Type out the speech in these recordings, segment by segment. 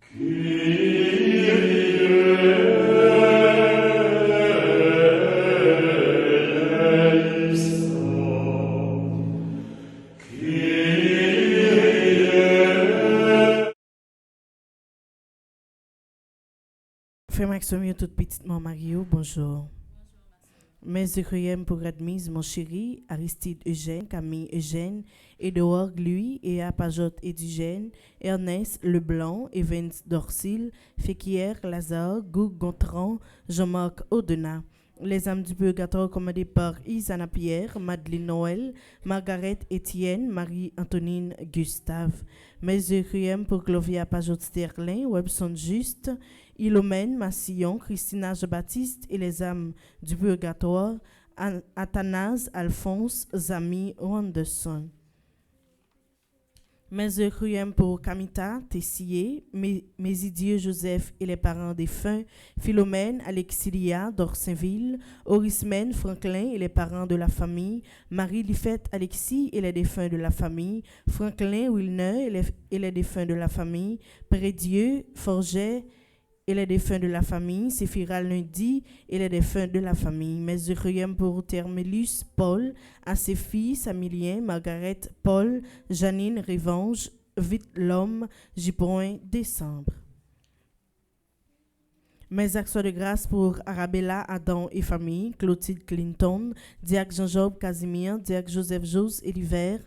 Frère Maxime, toute petite maman Mario, bonjour. Mes requiem pour admise, mon chéri, Aristide Eugène, Camille Eugène, Édouard Louis et Apajot Edigène, Ernest Leblanc, Evans Dorsil, Féquier Lazare, Goug Gontran, Jean-Marc Audenat. Les âmes du purgatoire commandées par Isana Pierre, Madeleine Noël, Margaret Étienne, Marie-Antonine Gustave. Mes requiem pour Clovia Pajot Sterling, Webson Juste, Ilomène Massillon, Christina Jean-Baptiste et les âmes du purgatoire, Athanase, Alphonse, Zami, Anderson. Mes requiem pour Camita, Tessier, Mésidieu Joseph et les parents défunts, Philomène, Alexilia, d'Orsainville, Orismène, Franklin et les parents de la famille, Marie-Lifette, Alexis et les défunts de la famille, Franklin, Wilner et les défunts de la famille, Prédieu, Forget et les défunts de la famille, Séphira Lundi et les défunts de la famille. Mes requiem pour Thermélus, Paul, à ses filles, Samilien, Margaret, Paul, Janine, Revanche, Vite l'homme, Gipoin, décembre. Mes actions de grâce pour Arabella, Adam et famille, Clotilde Clinton, Diac Jean-Job Casimir, Diac Joseph Jos et l'hiver,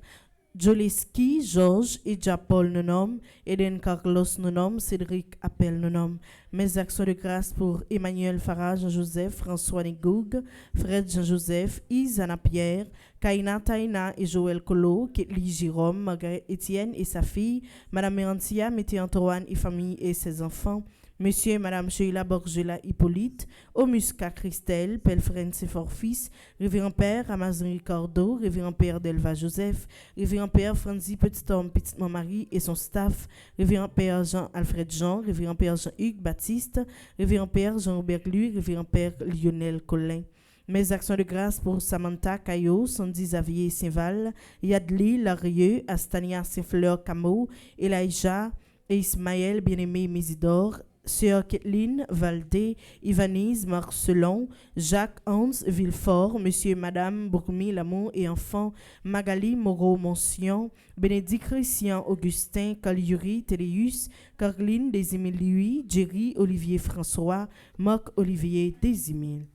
Joleski, Georges et Paul Nonom, Eden Carlos Nonom, Cédric Appel Nonom. Mes actions de grâce pour Emmanuel Farah, Jean-Joseph, François Négoug, Fred Jean-Joseph, Isana Pierre, Kaina Taina et Joël Colo, Ketli Jérôme, Margaret Étienne et sa fille, Madame Mérantia, Mété Antoine et famille et ses enfants, Monsieur et Madame Sheila Borgela Hippolyte, Omusca Christelle, Pelfren Sephor-Fils, Révérend Père Amazon Ricardo, Révérend Père Delva Joseph, Révérend Père Franzi Petit-Homme Petite-Marie et son staff, Révérend Père Jean-Alfred Jean, Révérend Père Jean-Hugues Baptiste, Révérend Père Jean-Robert Lui, Révérend Père Lionel Collin. Mes actions de grâce pour Samantha Caillot, Sandy Xavier Saint-Val, Yadli Larieux, Astania Saint-Fleur Camo, Elijah et Ismaël Bien-Aimé Mésidor, Sœur Kathleen Valdé, Ivanise Marcelon, Jacques Hans Villefort, Monsieur et Madame Bourmi Lamour et enfants, Magali Moreau Monsion, Bénédicte Christian Augustin, Caliuri Téléus, Caroline Desimil Louis, Jerry Olivier François, Marc Olivier Desimil.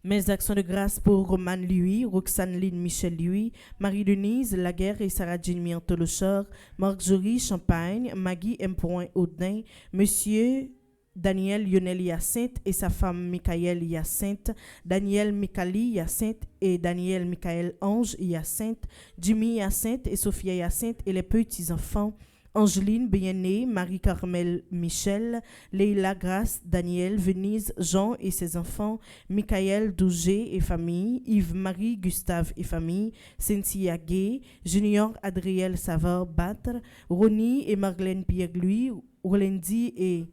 Mes actions de grâce pour Roman Louis, Roxane Lynn Michel Louis, Marie-Denise Laguerre et Sarah Jean Miantolochor, Marjorie Champagne, Maggie M. Audin, Monsieur Daniel Lionel Hyacinthe et sa femme Michael Hyacinthe, Daniel Mikali Hyacinthe et Daniel Michael Ange Hyacinthe, Jimmy Hyacinthe et Sophia Hyacinthe et les petits-enfants, Angeline Bien-Née, Marie-Carmel Michel, Leila Grace, Daniel, Venise, Jean et ses enfants, Michael Dougé et famille, Yves-Marie Gustave et famille, Cynthia Gay, Junior Adriel Savard Batre, Ronnie et Marlène Pierre-Louis, Rolendi et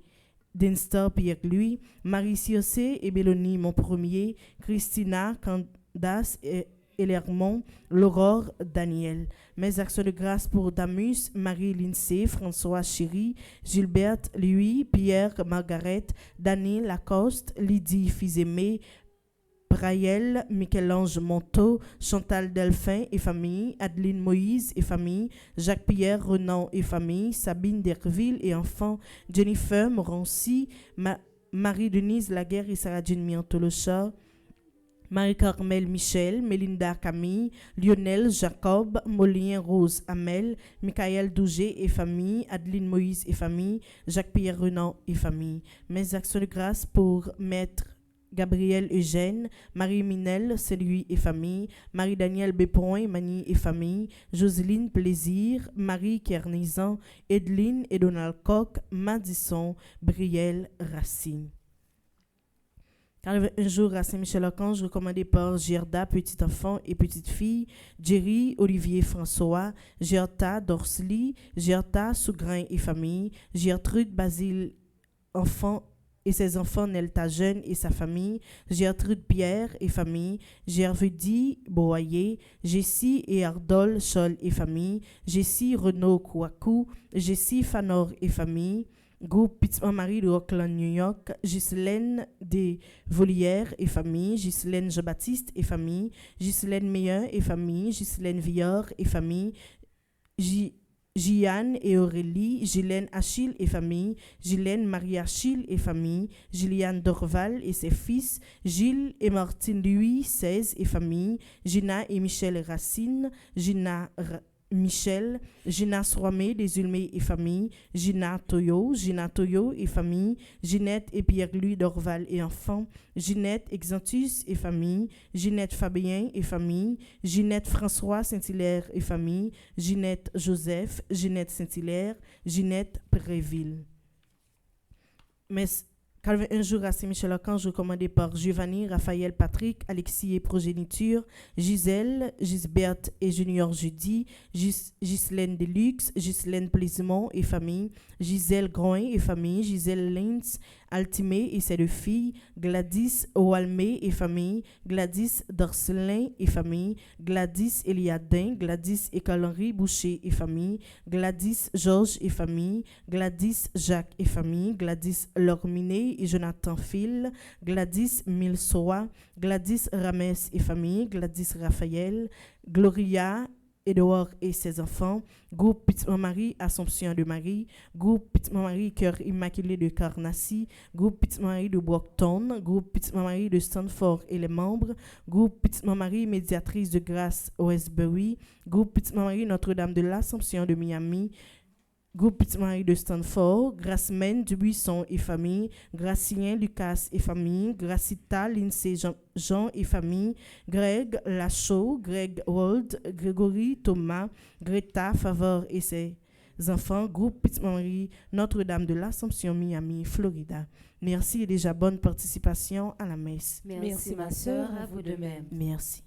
Denstar Pierre-Louis, Marie Siosé et Bélonie Mon Premier, Christina Candace et Lermont, l'Aurore, Daniel. Mes actions de grâce pour Damus, Marie Lindsay, François Chéry, Gilberte, Louis, Pierre, Margaret, Daniel Lacoste, Lydie Fils-Aimé, Braille, Michel-Ange Monteau, Chantal Delphin et famille, Adeline Moïse et famille, Jacques-Pierre Renan et famille, Sabine Derville et enfants, Jennifer Morancy, Marie-Denise Laguerre et Sarah Jean Miantolocha, Marie-Carmel Michel, Mélinda Camille, Lionel Jacob, Molien Rose Amel, Michael Dougé et famille, Adeline Moïse et famille, Jacques-Pierre Renan et famille. Mes actions de grâce pour Maître Gabriel Eugène, Marie Minel, Celui et famille, Marie-Danielle Bépoin, Mani et famille, Jocelyne Plaisir, Marie Kernizan, Edeline et Donald Coq, Madison, Brielle, Racine. Un jour à Saint-Michel-Archange, recommandé par Gerda, petit enfant et petite fille, Jerry, Olivier François, Gerta Dorsely, Gerta Sougrain et famille, Gertrude Basile, enfant et ses enfants, Nelta Jeune et sa famille, Gertrude Pierre et famille, Gervudi Boyer, Jessie et Ardol Scholl et famille, Jessie Renaud Kouakou, Jessie Fanor et famille, Groupe Petite Marie de Rockland, New York, Ghislaine des Volières et famille, Ghislaine Jean-Baptiste et famille, Ghislaine Meilleur et famille, Ghislaine Villard et famille, Gianne et Aurélie, Ghislaine Achille et famille, Ghislaine Marie-Achille et famille, Gilliane Dorval et ses fils, Gilles et Martine Louis, 16 et famille, Gina et Michel Racine, Michel, Gina Sroimé des Ulmé et famille, Gina Toyo et famille, Ginette et Pierre-Louis Dorval et enfants, Ginette Exantus et famille, Ginette Fabien et famille, Ginette François Saint-Hilaire et famille, Ginette Joseph, Ginette Saint-Hilaire, Ginette Préville. Mais Calvin un jour à Saint-Michel-Archange, recommandé par Giovanni, Raphaël, Patrick, Alexis et progéniture, Gisèle, Gisberte et Junior Judy, Ghislaine Deluxe, Ghislaine Plaisimont et famille, Gisèle Groin et famille, Gisèle Lintz, Altimé et ses deux filles, Gladys Oualmé et famille, Gladys Dorcelin et famille, Gladys Eliadin, Gladys et Carl-Henri Boucher et famille, Gladys Georges et famille, Gladys Jacques et famille, Gladys Lorminé et Jonathan Phil, Gladys Milsoa, Gladys Rames et famille, Gladys Raphaël, Gloria Edouard et ses enfants, groupe Petite Marie Assomption de Marie, groupe Petite Marie Cœur Immaculé de Carnacy, groupe Petite Marie de Brockton, groupe Petite Marie de Stanford et les membres, groupe Petite Marie Médiatrice de Grâce Westbury, groupe Petite Marie Notre-Dame de l'Assomption de Miami, groupe Petite Marie de Stanford, Gracemaine Dubuisson et famille, Gracien Lucas et famille, Gracita Lindsay Jean et famille, Greg Lachaud, Greg Wald, Grégory Thomas, Greta Favor et ses enfants, groupe Petite Marie Notre-Dame de l'Assomption Miami, Florida. Merci et déjà bonne participation à la messe. Merci ma sœur, à vous de même. Merci.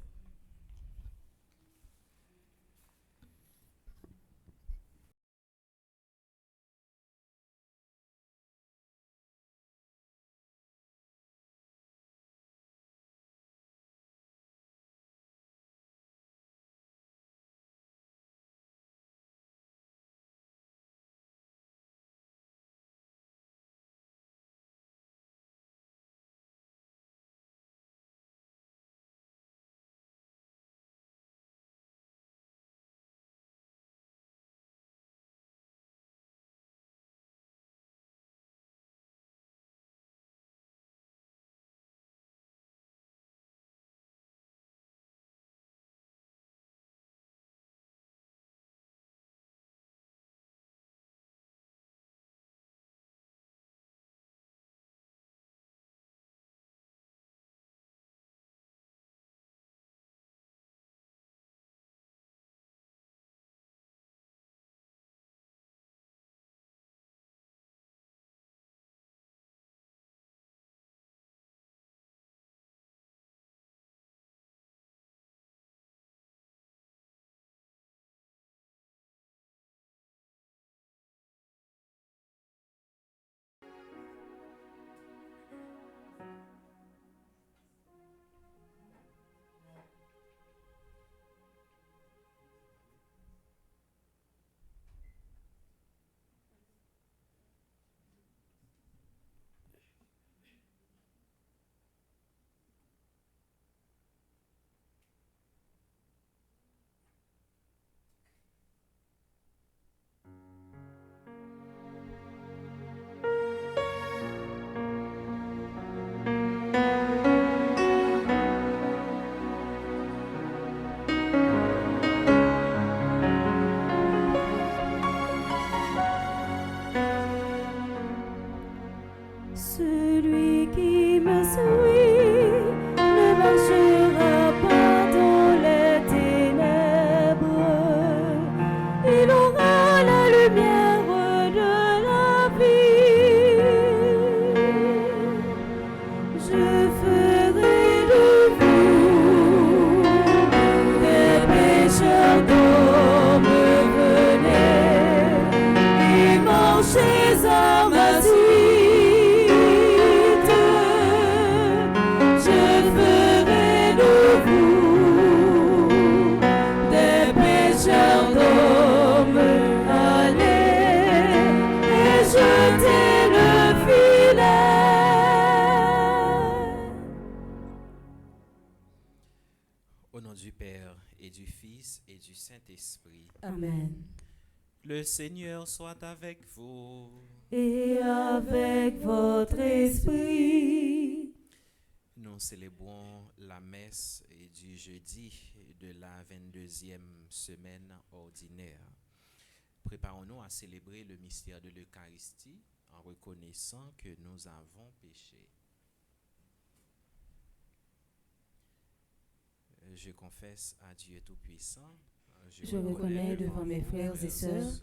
Celui qui me suit ne marchera pas dans les ténèbres, il aura la lumière de la vie. Je ferai de vous des pécheurs dont me venez et marchez à ma suite. Je Fils et du Saint-Esprit. Amen. Le Seigneur soit avec vous. Et avec votre esprit. Nous célébrons la messe du jeudi de la 22e semaine ordinaire. Préparons-nous à célébrer le mystère de l'Eucharistie en reconnaissant que nous avons péché. Je confesse à Dieu Tout-Puissant. Je reconnais devant mes frères et sœurs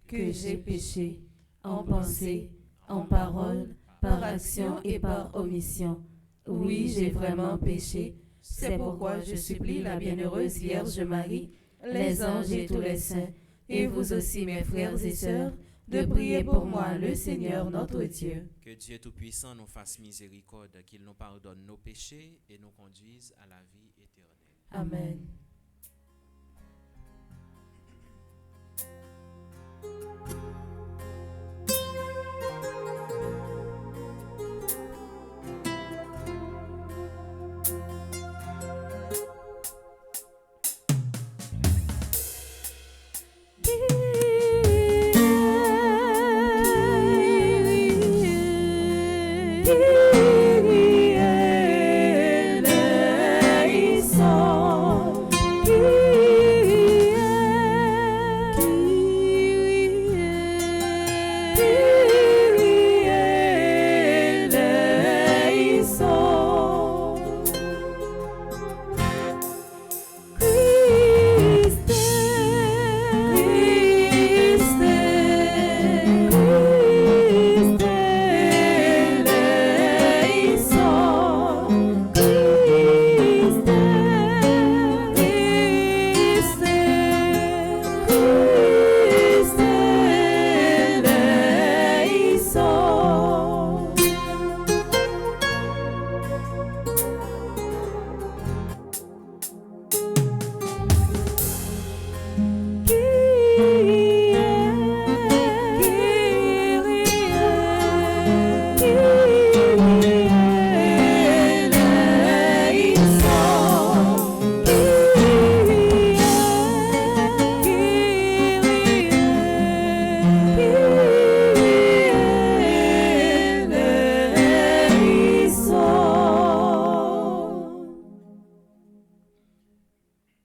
que j'ai péché en pensée, en parole, par action et par omission. Oui, j'ai vraiment péché. C'est pourquoi je supplie la bienheureuse Vierge Marie, les anges et tous les saints, et vous aussi mes frères et sœurs, de prier pour moi le Seigneur notre Dieu. Que Dieu Tout-Puissant nous fasse miséricorde, qu'il nous pardonne nos péchés et nous conduise à la vie éternelle. Amen.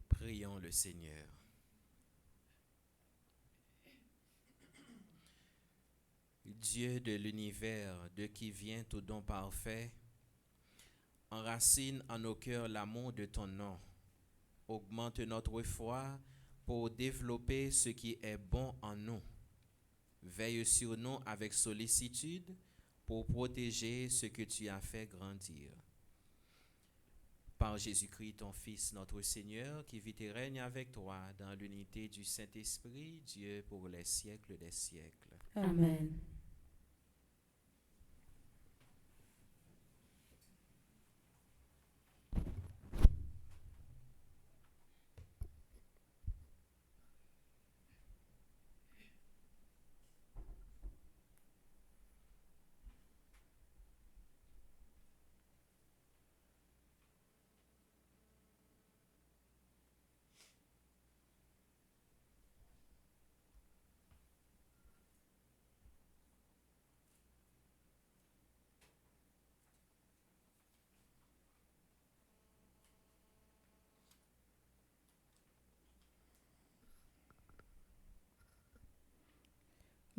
Prions le Seigneur. Dieu de l'univers, de qui vient tout don parfait, enracine en nos cœurs l'amour de ton nom, augmente notre foi pour développer ce qui est bon en nous, veille sur nous avec sollicitude pour protéger ce que tu as fait grandir. Par Jésus-Christ, ton Fils, notre Seigneur, qui vit et règne avec toi dans l'unité du Saint-Esprit, Dieu pour les siècles des siècles. Amen.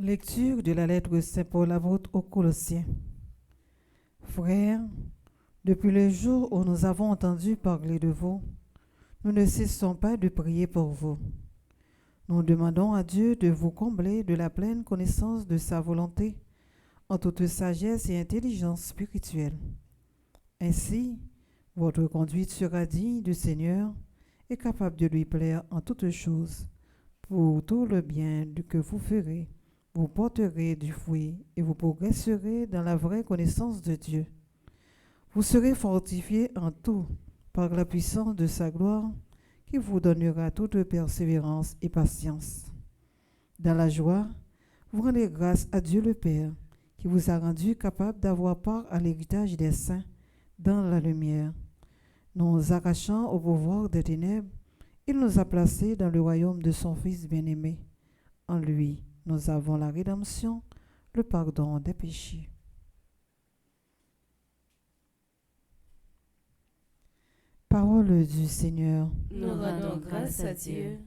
Lecture de la lettre de Saint Paul apôtre aux Colossiens. Frères, depuis le jour où nous avons entendu parler de vous, nous ne cessons pas de prier pour vous. Nous demandons à Dieu de vous combler de la pleine connaissance de sa volonté, en toute sagesse et intelligence spirituelle. Ainsi, votre conduite sera digne du Seigneur et capable de lui plaire en toutes choses. Pour tout le bien que vous ferez, vous porterez du fruit et vous progresserez dans la vraie connaissance de Dieu. Vous serez fortifiés en tout par la puissance de sa gloire qui vous donnera toute persévérance et patience. Dans la joie, vous rendez grâce à Dieu le Père qui vous a rendu capable d'avoir part à l'héritage des saints dans la lumière, nous arrachant au pouvoir des ténèbres Il nous a placés dans le royaume de son Fils bien-aimé. En lui, nous avons la rédemption, le pardon des péchés. Parole du Seigneur. Nous rendons grâce à Dieu.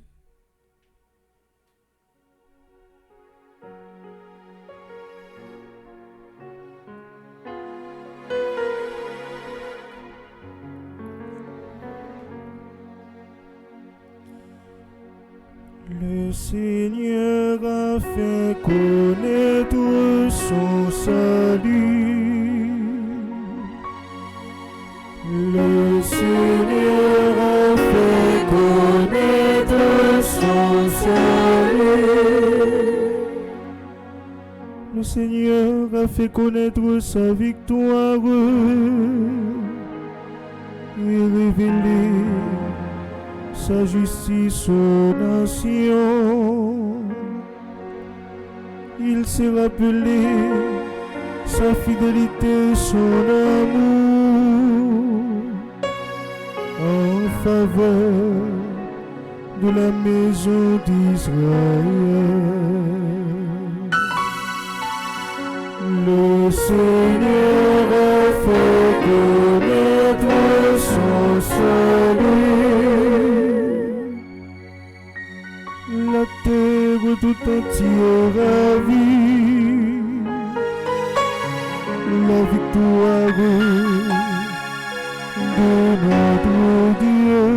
Le Seigneur a fait connaître son salut. Le Seigneur a fait connaître son salut. Le Seigneur a fait connaître sa victoire et révélé sa justice aux nations. Il s'est rappelé sa fidélité, son amour en faveur de la maison d'Israël. Le Seigneur a fait connaître son salut. La terre tout entière ravie la victoire de notre Dieu.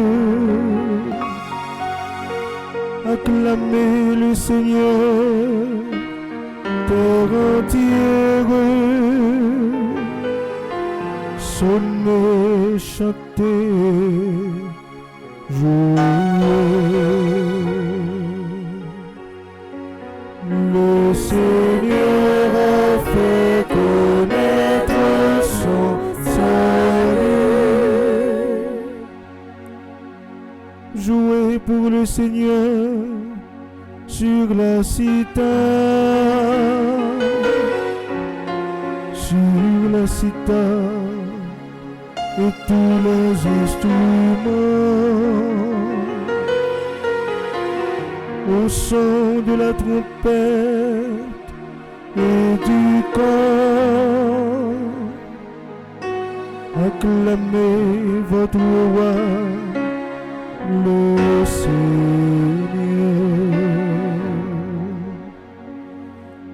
Acclamez le Seigneur, terre entière, sonnez, chantez, jouez. Le Seigneur a fait connaître son salut. Jouez pour le Seigneur sur la cithare, sur la cithare et tous les instruments. Au son de la trompette et du cor, acclamez votre roi, le Seigneur.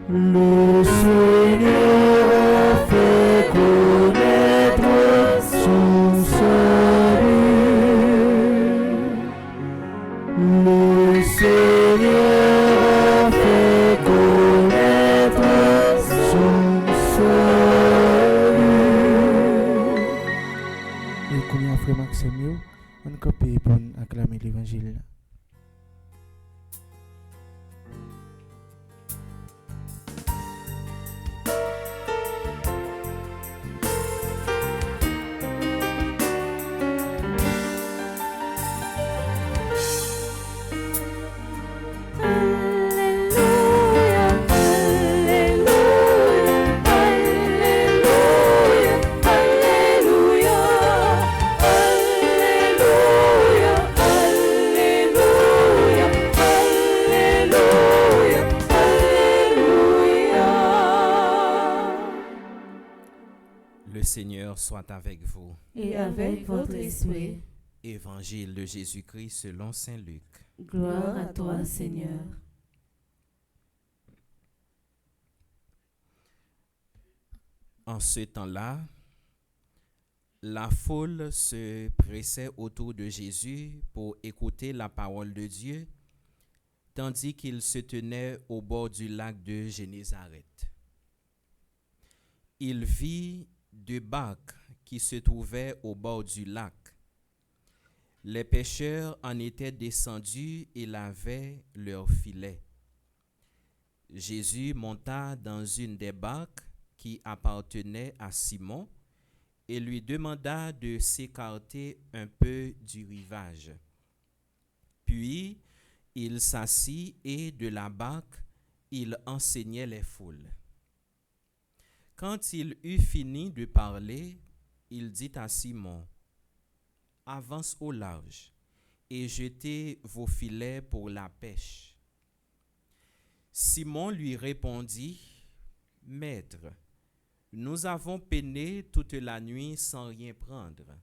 Le Seigneur a fait connaître son salut. Le Seigneur a fait connaître son salut. Et qu'on y a frère Maxime, on copie pour acclamer l'évangile. Le Seigneur soit avec vous. Et avec votre esprit. Évangile de Jésus-Christ selon saint Luc. Gloire à toi, Seigneur. En ce temps-là, la foule se pressait autour de Jésus pour écouter la parole de Dieu, tandis qu'il se tenait au bord du lac de Génézareth. Il vit deux barques qui se trouvaient au bord du lac. Les pêcheurs en étaient descendus et lavaient leurs filets. Jésus monta dans une des barques qui appartenait à Simon et lui demanda de s'écarter un peu du rivage. Puis il s'assit et de la barque, il enseignait les foules. Quand il eut fini de parler, il dit à Simon, « Avance au large et jetez vos filets pour la pêche. Simon lui répondit, Maître, nous avons peiné toute la nuit sans rien prendre,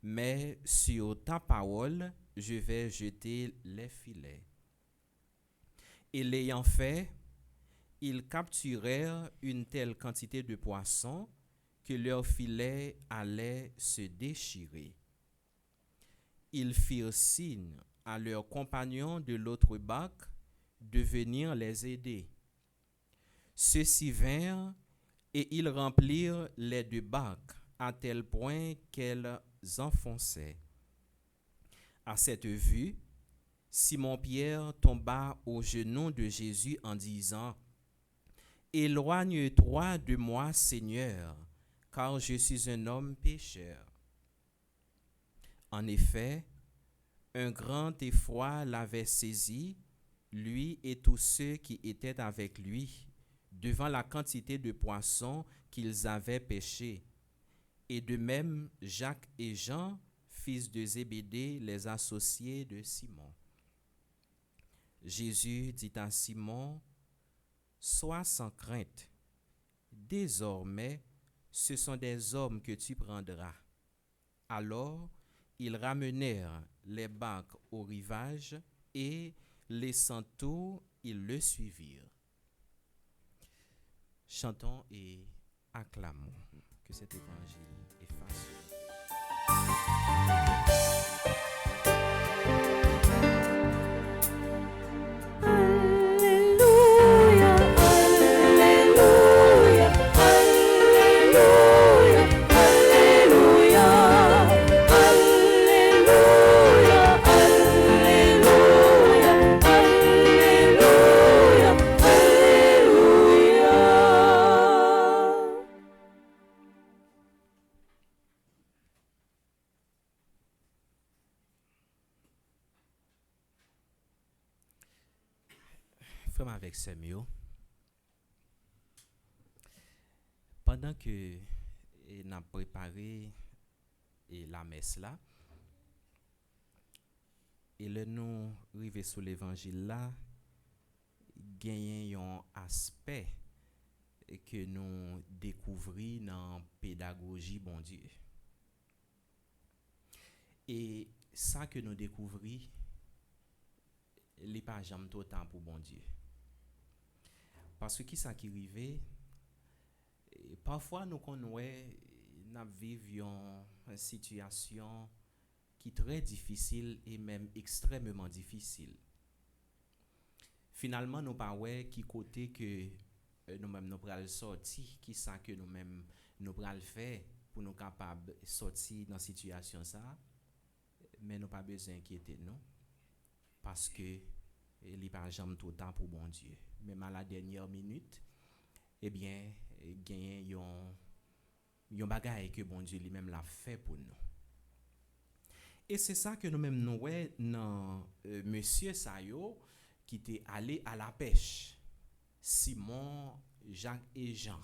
mais sur ta parole, je vais jeter les filets. Et l'ayant fait, ils capturèrent une telle quantité de poissons que leurs filets allaient se déchirer. Ils firent signe à leurs compagnons de l'autre barque de venir les aider. Ceux-ci vinrent et ils remplirent les 2 barques à tel point qu'elles enfonçaient. À cette vue, Simon-Pierre tomba aux genoux de Jésus en disant, Éloigne-toi de moi, Seigneur, car je suis un homme pécheur. En effet, un grand effroi l'avait saisi, lui et tous ceux qui étaient avec lui, devant la quantité de poissons qu'ils avaient pêchés. Et de même, Jacques et Jean, fils de Zébédée, les associés de Simon. Jésus dit à Simon, Sois sans crainte. Désormais, ce sont des hommes que tu prendras. Alors, ils ramenèrent les barques au rivage et, laissant tout, ils le suivirent. Chantons et acclamons que cet évangile est facile. Alléluia, Alléluia, Alléluia, Alléluia, Alléluia, Alléluia, Alléluia, Alléluia. Frère avec Samuel, pendant que nous avons préparé la messe là, et là nous arrivons sur l'évangile là, gagnons un aspect que nous découvrons dans la pédagogie bon Dieu. Et ça que nous découvrons, il n'est pas jamais tout temps pour bon Dieu. Parce que qui ça qui arrive, parfois nous vivons une situation qui est très difficile et même extrêmement difficile. Finalement, nous pas qui côté que nous-mêmes nous pral sortir, qui ça que nous-mêmes nous pral faire pour nous capables sortir dans situation ça, mais nous pas besoin d'inquiéter nous parce que il n'est pas jamais tout le temps pour bon Dieu. Même à la dernière minute, eh bien, il y a un bagage que bon Dieu lui-même l'a fait pour nous. Et c'est ça que nous-mêmes nous voyons dans Monsieur Sayo qui était allé à la pêche. Simon, Jacques et Jean.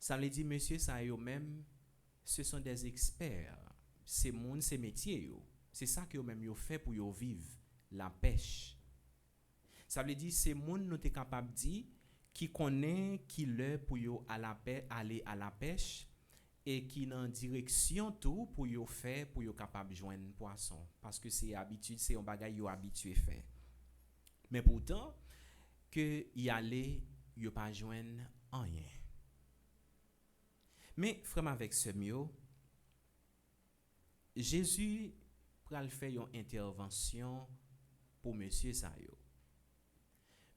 Ça veut dire Monsieur Sayo même, ce sont des experts. C'est mon métier. C'est ça que eux-mêmes ont fait pour vivre la pêche. Ça veut dire c'est moun nous t'es capable dire qui connaît qui le pour yo à la paix aller à la pêche et qui dans direction tout pour yo faire pour yo capable joindre poisson parce que c'est habitude c'est un bagage yo habitué faire. Mais pourtant que y aller yo pas joindre rien. Mais frère avec ce mieux Jésus pral faire une intervention pour monsieur Sayo.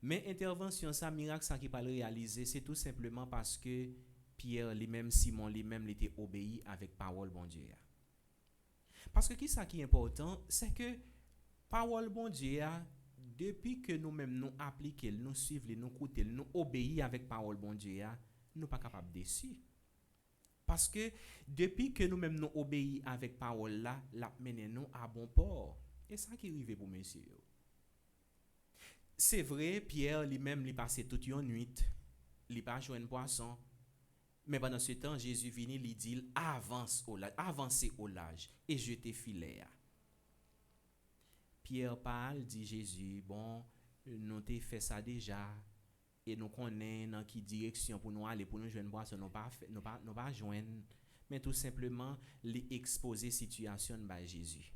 Mais intervention ça miracle ça qui pas réaliser c'est tout simplement parce que Pierre lui-même Simon lui-même était obéi avec parole bon Dieu. Parce que qui ça qui est important c'est que parole bon Dieu depuis que nous-mêmes nous appliquer nous suivre nous écouter nous obéir avec parole bon Dieu nous pas capable déçu. Parce que depuis que nous-mêmes nous obéir avec parole là la mener nous à bon port et ça qui arrive pour monsieur. C'est vrai, Pierre lui-même, il passait toute une nuit, il pas joué un poisson. Mais pendant ce temps, Jésus vient, il dit avancez au large et jetez filet. Pierre parle, dit Jésus, bon, nous t'ai fait ça déjà, et nous connaissons dans quelle direction pour nous aller, pour nous joindre boisson, nous pas joindre, mais tout simplement, l'exposer situation by Jésus.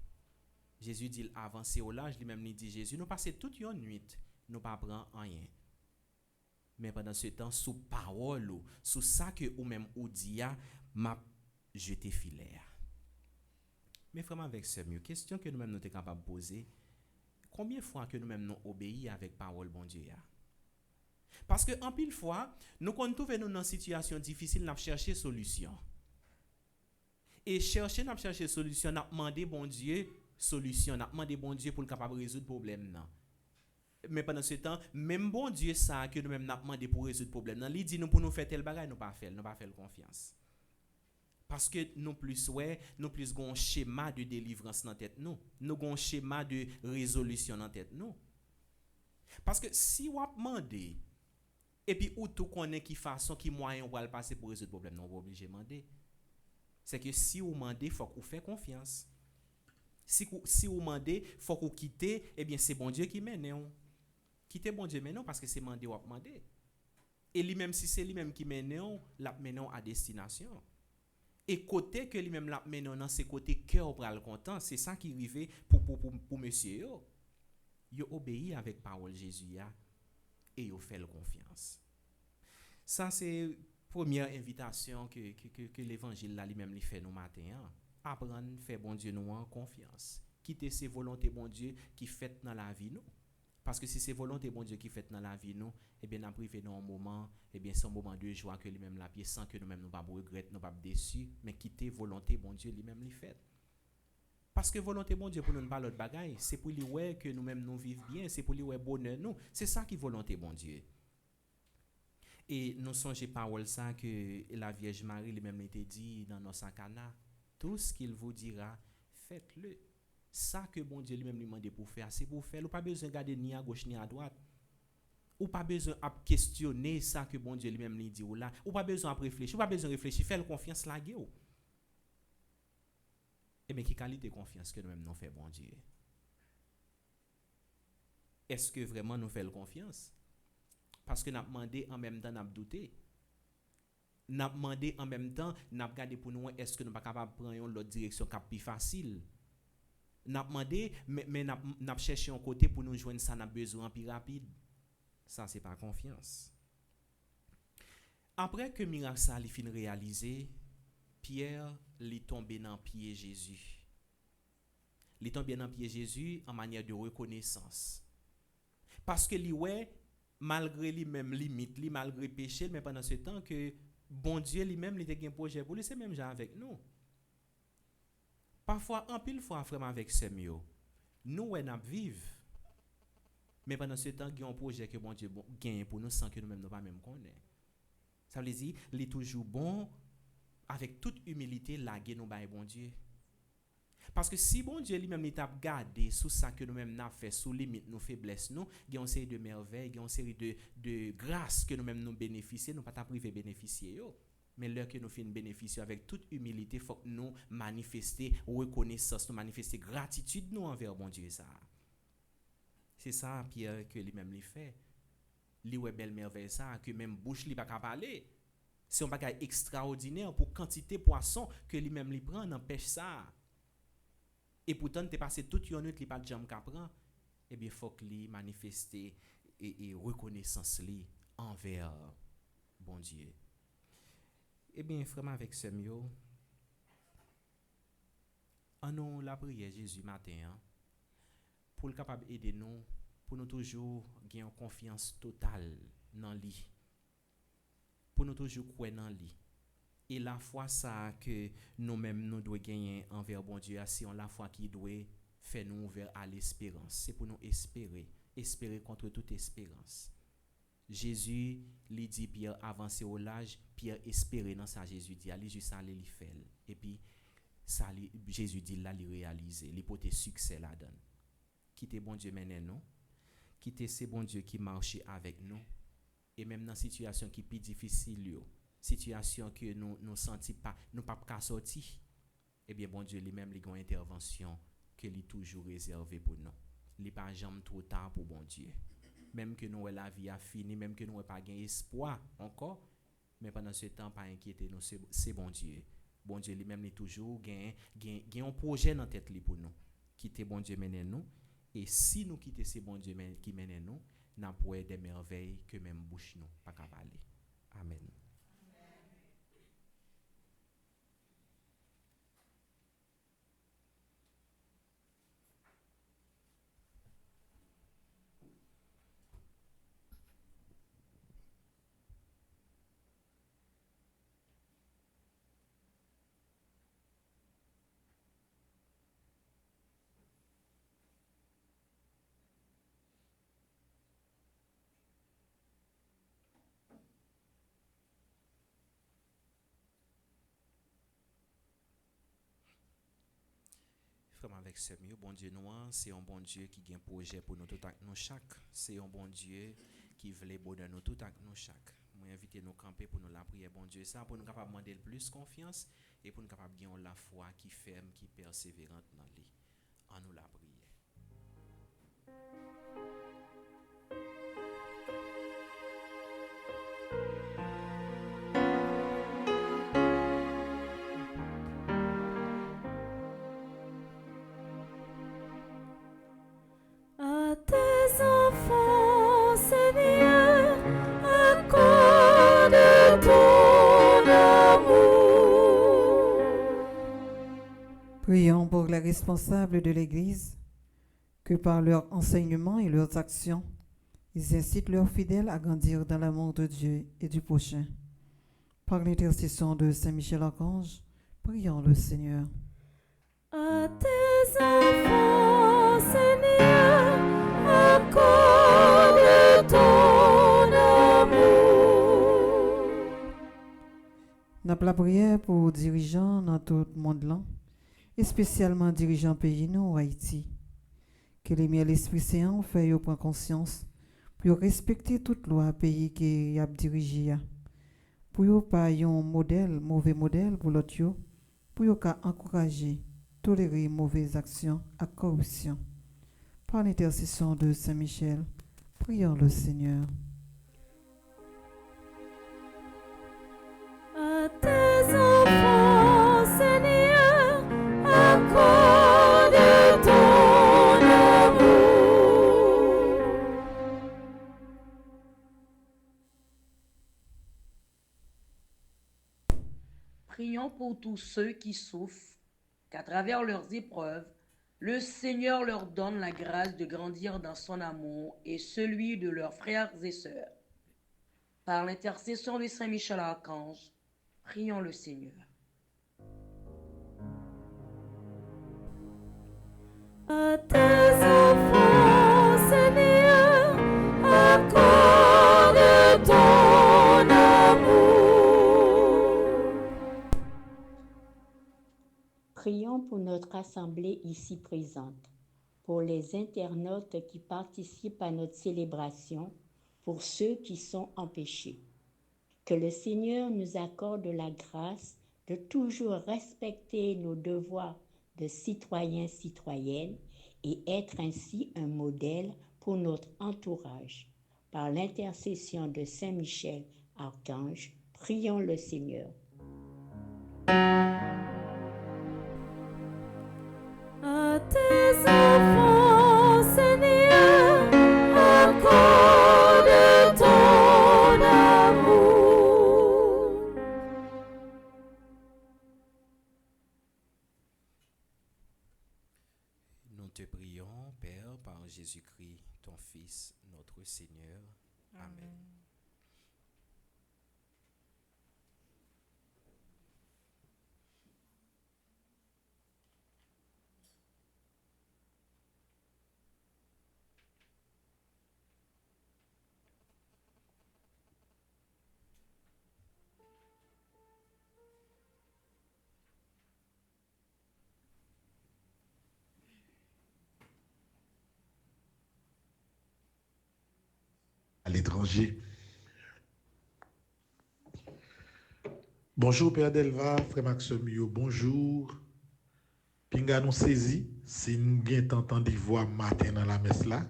Jésus dit avancer au large, lui-même il dit Jésus, nous passons toute une nuit, nous pas prendre rien. Mais pendant ce temps, sous parole, sous ça que ou même ou dit, m'a jeté filaire. Mais vraiment avec ce mieux, question que nous-mêmes nous sommes capables de poser, combien de fois que nous-mêmes nous obéissons avec parole bon Dieu? Parce que en pile fois, nous quand nous trouvons nous dans une situation difficile, nous cherchons solution. Et nous chercher solution, nous demandé bon Dieu solution, nous demandé bon Dieu pour le capable de résoudre le problème. Non. Mais pendant ce temps, même bon Dieu ça que nous-mêmes nous demandé pour résoudre le problème. Il dit nous pour nous faire tel bagage, nous pas faire confiance. Parce que nous plus un schéma de délivrance dans tête nous un schéma de résolution dans tête nous. Parce que si on demander et puis ou tout connaît qui façon qui moyen on va le passer pour résoudre le problème, non pas obligé demander. C'est que si vous demandez, faut qu'on fait confiance. Si vous demandez, faut qu'on quitte, eh bien c'est bon Dieu qui mène. Quittez bon Dieu maintenant parce que c'est mandé ou demander. Et lui-même si c'est lui-même qui mène, la mène à destination. Et côté que lui-même la mène dans c'est côté cœur pour le content, c'est ça qui arrive pour monsieur yo. Yo obéit avec parole Jésus et yo fait confiance. Ça c'est première invitation que l'évangile là lui-même lui fait nous matin. Apprendre faire bon Dieu nous en confiance. Quitter ses volontés bon Dieu qui fait dans la vie nous. Parce que si c'est volonté bon Dieu qui fait dans la vie nous, eh bien n'a privé dans un moment, eh bien c'est un moment de joie que lui-même la pied sans que nous-mêmes nous pas regretter, nous pas déçus, mais quitter volonté bon Dieu lui-même lui fait. Parce que volonté bon Dieu pour nous pas l'autre bagaille, c'est pour lui ouais que nous-mêmes nous vivons bien, c'est pour lui ouais bonheur nous, c'est ça qui volonté bon Dieu. Et nous songez parole ça que la Vierge Marie lui-même était dit dans nos Cana, tout ce qu'il vous dira, faites-le. Ça que bon Dieu lui-même lui demande pour faire, c'est pour faire. Ou pas besoin de regarder ni à gauche ni à droite. Ou pas besoin de questionner ça que bon Dieu lui-même lui dit ou là. Ou pas besoin de réfléchir. Ou pas besoin de réfléchir. Faire confiance là. Eh bien, quelle qualité de confiance que nous-mêmes nous faisons bon Dieu? Est-ce que vraiment nous faisons confiance? Parce que nous avons demandé en même temps, nous avons douté. Nous avons demandé en même temps, nous avons regardé pour nous, est-ce que nous ne sommes pas capables de prendre l'autre direction qui est plus facile? N'a demandé mais n'a cherché un côté pour nous joindre ça n'a besoin plus rapide. Ça c'est pas confiance. Après que miracle ça li fin réalisé, Pierre li tombé dans pied Jésus. Li tombé dans pied Jésus en manière de reconnaissance. Parce que li ouais malgré lui même limite, li malgré péché, mais pendant ce temps que bon Dieu lui-même il était un projet pour lui, c'est même genre avec nous. Parfois, en pile fois, vraiment avec ce mieux, nous, on vivons. Mais pendant ce temps, il y a un projet que bon Dieu gagne pour nous sans que nous-mêmes ne pas même connaître. Ça veut dire, il est toujours bon, avec toute humilité, laguer nous par bon Dieu. Parce que si bon Dieu lui-même il t'a gardé sous ça que nous-mêmes n'a fait, sous limite nos faiblesses, nous, il y a une série de merveilles, il y a une série de grâces que nous-mêmes nous bénéficions, nous pas t'a privé bénéficier. Mais l'heure que nous faisons bénéficier avec toute humilité, il faut que nous manifester reconnaissance, nous manifester gratitude nous envers bon Dieu. Ça. C'est ça, Pierre, que lui-même lui fait. Lui, ouais, belle merveille, ça, que même bouche lui pas qu'à parler. C'est un bagage extraordinaire pour quantité de poissons que lui-même lui prend, n'empêche ça. Et pourtant, tu es passé toute une nuit, il pas de jambe qu'à prendre. Eh bien, il faut que lui manifester et reconnaissance lui envers bon Dieu. Eh bien, vraiment avec ce mieux, en nous la prière Jésus matin, pour le capable d'aider nous, pour nous toujours gagner confiance totale dans lui, pour nous toujours croire dans lui. Et la foi ça que nous-mêmes nous devons gagner envers bon Dieu, c'est la foi qui doit faire nous ouvrir à l'espérance. C'est pour nous espérer contre toute espérance. Jésus lui dit Pierre avancer au large, Pierre espérer dans ça Jésus dit allez juste aller lui faire et puis ça Jésus dit là lui réaliser l'hypothèse succès là donne. Quitter bon Dieu maintenant nous, quitter c'est bon Dieu qui marche avec nous et même dans situation qui plus difficile situation que nous senti pas nous pas qu'à sortir et bien bon Dieu lui-même il a une intervention que lui toujours réservé pour nous. li pas jamais trop tard pour bon Dieu. Même que nous la vie a fini, même que nous pas gain espoir encore, mais pendant ce temps pas inquiéter nous, c'est bon Dieu. Bon Dieu lui-même est toujours gain un projet dans tête li pour nous. Quitter bon Dieu mener nous, et si nous quitter ce bon Dieu qui mène nous, n'a pour des merveilles que même bouche nous pas capable. Amen. Frère avec ce mieux, bon Dieu nous, c'est un bon Dieu qui a un projet pour nous tout avec nous chaque. C'est un bon Dieu qui veut bonheur nous tout avec nous chaque. Moi inviter nous camper pour nous la prière bon Dieu ça pour nous capable demander le plus confiance et pour nous capable gagner la foi qui ferme, qui persévérante dans lui. En nous la prière. À tes enfants, Seigneur, accorde ton amour. Prions pour les responsables de l'Église, que par leur enseignement et leurs actions, ils incitent leurs fidèles à grandir dans l'amour de Dieu et du prochain. Par l'intercession de Saint Michel Archange, prions le Seigneur. À tes enfants, Seigneur, accorde ton amour. N'a la prière pour dirigeants dans tout le monde là, et spécialement dirigeants pays nous Haïti. Que les miens l'Esprit Saint fait prendre conscience pour respecter toute loi pays qui y a dirigé. Pour pas un modèle, mauvais modèle pour l'autre, pour encourager, tolérer mauvaises actions à corruption. Par l'intercession de Saint Michel, prions le Seigneur. À tes enfants, Seigneur, accorde ton amour. Prions pour tous ceux qui souffrent, qu'à travers leurs épreuves, le Seigneur leur donne la grâce de grandir dans son amour et celui de leurs frères et sœurs. Par l'intercession de Saint Michel Archange, prions le Seigneur. À tes enfants, Seigneur, accorde ton amour. Prions pour notre assemblée ici présente, pour les internautes qui participent à notre célébration, pour ceux qui sont empêchés. Que le Seigneur nous accorde la grâce de toujours respecter nos devoirs de citoyens-citoyennes et être ainsi un modèle pour notre entourage. Par l'intercession de Saint Michel Archange, prions le Seigneur. À tes enfants, Seigneur, accorde ton amour. Nous te prions, Père, par Jésus-Christ, ton Fils, notre Seigneur. Amen. À l'étranger. Bonjour Père Delva, Frère Maxime, bonjour. Puis Pinga nous saisi, si nous bien entendu voix matin dans la messe là.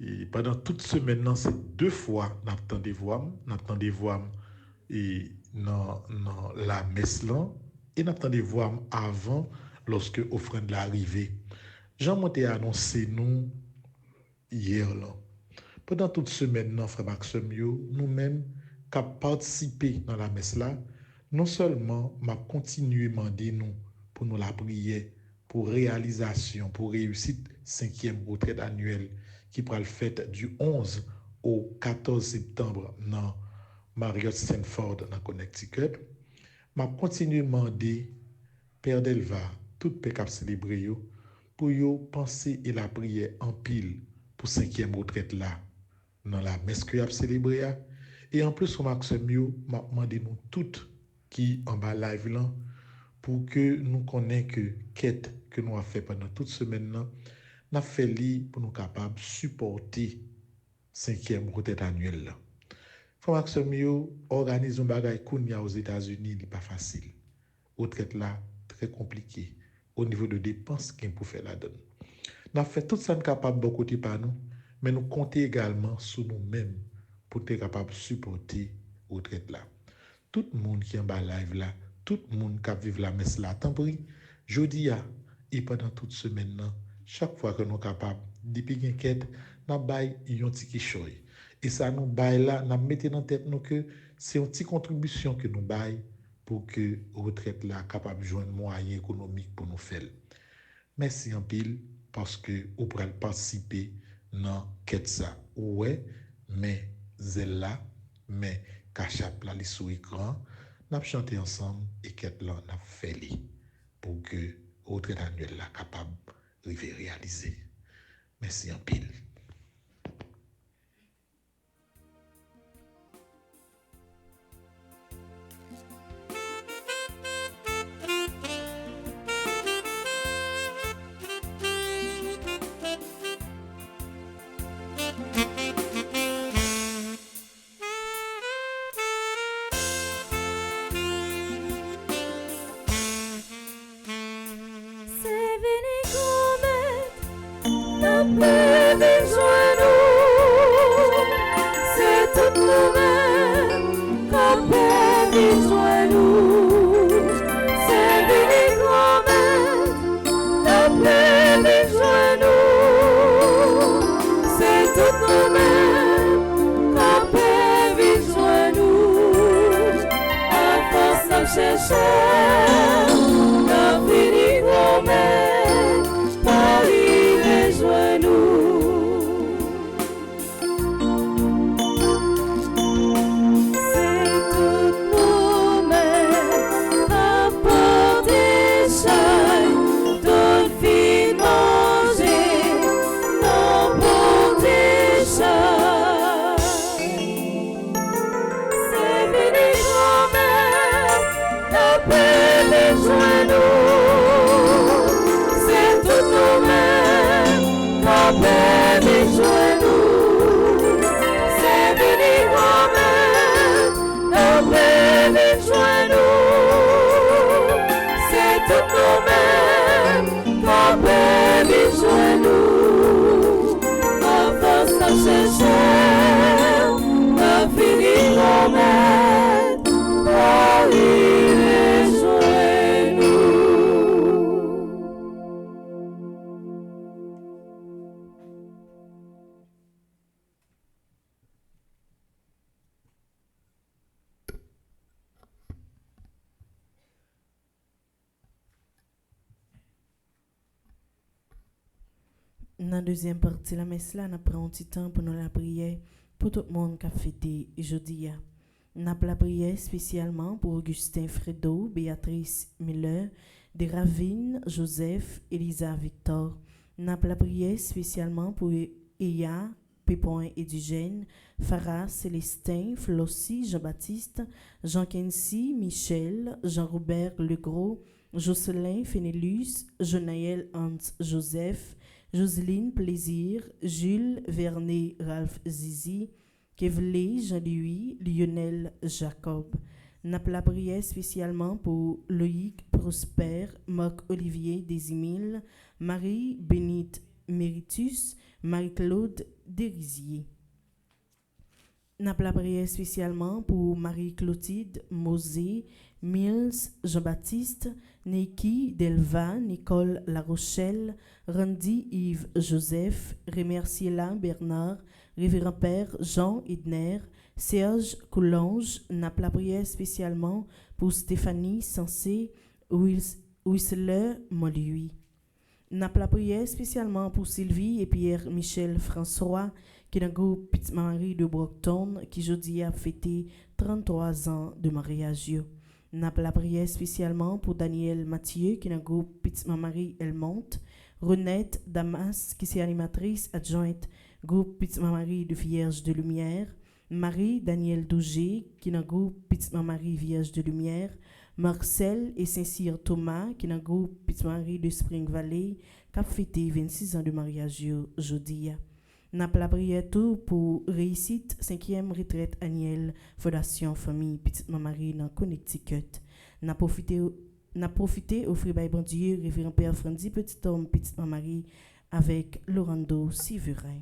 Et pendant toute semaine, non, c'est 2 fois nous entendu voix et dans la messe là et nous entendu voix avant lorsque offrande l'arrivée. Jean monté annoncé nous hier là. Pendant toute semaine, non, frère Maxime, nous-mêmes, qui avons participé dans la messe là, non seulement m'a continué à demander nous pour nous la prière, pour réalisation, pour réussite 5e retraite annuelle qui pourra le fait du 11 au 14 septembre dans Marriott Stanford dans Connecticut, m'a continué à demander Père Delva, tout le cap célébrer pour yo penser et la prière en pile pour 5e retraite là dans la messe que y a célébré et en plus on m'a demandé nous toutes qui en bas live là pour que nous connaissions que quête que nous avons fait pendant toute semaine là n'a fait li pour nous capables supporter 5e retraite annuelle là. Frère Maxime organise un bagay kounya aux États-Unis, n'est pas facile. Retraite là très compliqué au niveau de dépenses qu'il pour faire la donne. N'a fait tout ça capable de côté par nous, mais nous comptons également sur nous-mêmes pour être capable de supporter retraite là. Tout le monde qui est en bas live là, tout le monde qui vive la messe là, tant pis, jeudi et pendant toute semaine là, chaque fois que nous sommes capables, depuis une quête, nous bail un petit choy. Et ça nous bail là, nous mettons dans tête nous que c'est une petite contribution que nous bail pour que retraite là capable de joindre moyens économiques pour nous faire. Merci en pile parce que vous pourrez participer dans quête ça. Ouais, mais zèle là, mais cachap là li sous écran, n'a chanté ensemble et quête là n'a fait li pour que retraite annuelle là capable de réaliser. Merci en pile. Dans la deuxième partie de la messe, là, nous prenons un petit temps pour nous la prière pour tout le monde qui a fêté jeudi. Nous avons la prière spécialement pour Augustin Fredo, Béatrice Miller, de Ravine, Joseph, Elisa Victor. Nous avons la prière spécialement pour Eya, Pépin Edigène, Farah, Célestin, Flossie, Jean-Baptiste, Jean-Kency, Michel, Jean-Robert Legros, Jocelyn Fénélus, Jonaël Hans Joseph, Jocelyne Plaisir, Jules Vernet Ralph Zizi, Kevlé Jean-Louis, Lionel Jacob. N'a la prière spécialement pour Loïc Prosper, Marc-Olivier Desimille, Marie Bénite Méritus, Marie-Claude Derisier. N'a la prière spécialement pour Marie-Clotilde Mosé, Mills Jean-Baptiste, Neki Delva, Nicole La Rochelle, Randy Yves Joseph, Remerciela Bernard, Révérend Père Jean Edner, Serge Coulange. N'a la prière spécialement pour Stéphanie Sensé, Whistler Molui. N'a la prière spécialement pour Sylvie et Pierre Michel François, qui est dans le groupe Petite Marie de Brockton, qui jeudi a fêté 33 ans de mariage. N'a la prière spécialement pour Daniel Mathieu, qui est dans le groupe Petite Marie Elmont, Renette Damas, qui est animatrice adjointe groupe Petite Marie de Vierge de Lumière, Marie Daniel Dougé, qui est dans le groupe Petite Marie Vierge de Lumière, Marcel et Saint-Cyr Thomas, qui est dans le groupe Petite Marie de Spring Valley, qui a fêté 26 ans de mariage jeudi. N'a la prière tout pour réussite 5e retraite annuelle Fondation Famille Petite Marie dans Connecticut. N'a profité offrir by bon Dieu Révérend Père Frandy Petit Homme Petite Marie avec Laurando Siverin.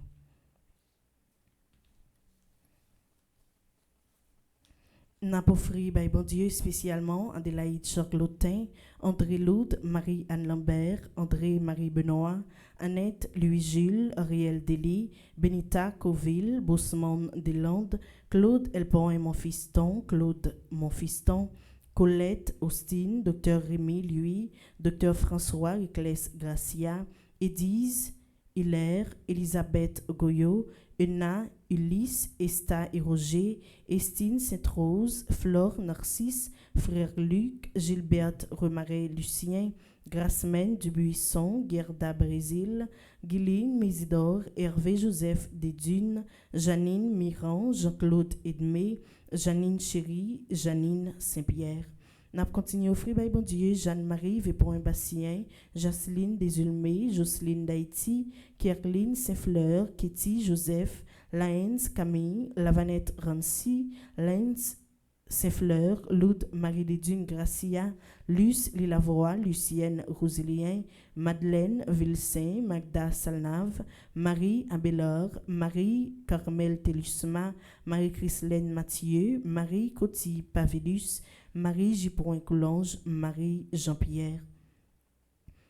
N'a offert by bon Dieu spécialement Adélaïde Charlotin, André Loud, Marie-Anne Lambert, André-Marie Benoît, Annette Louis-Jules, Ariel Dely, Benita Coville, Bosman Deslandes, Claude Elpon et Monfiston, Claude Monfiston, Colette Austin, Dr Rémy Louis, Dr François Riclès Gracia, Édise Hilaire, Elisabeth Goyot, Euna, Ulysse, Esta et Roger, Estine Sainte-Rose, Flore Narcisse, Frère Luc, Gilberte Remaret Lucien, Grasmène Dubuisson, Gerda Brésil, Guyline Mésidor, Hervé Joseph Desdunes, Janine Miran, Jean-Claude Edmé, Janine Chéry, Janine Saint-Pierre. N'a continué à offrir by bon Dieu Jeanne-Marie Vépon-Bassien, Jacqueline Desulmé, Jocelyne d'Haïti, Kerline Saint-Fleur, Ketty Joseph, Laens Camille, Lavanette Rancy, Laens Saint-Fleur, Loud Marie-Lédune Gracia, Luce Lilavoie, Lucienne Rosilien, Madeleine Vilsain, Magda Salnave, Marie Abelor, Marie Carmel Telusma, Marie-Christelaine Mathieu, Marie Coty Pavilus, Marie Gipouin-Coulange, Marie Jean-Pierre.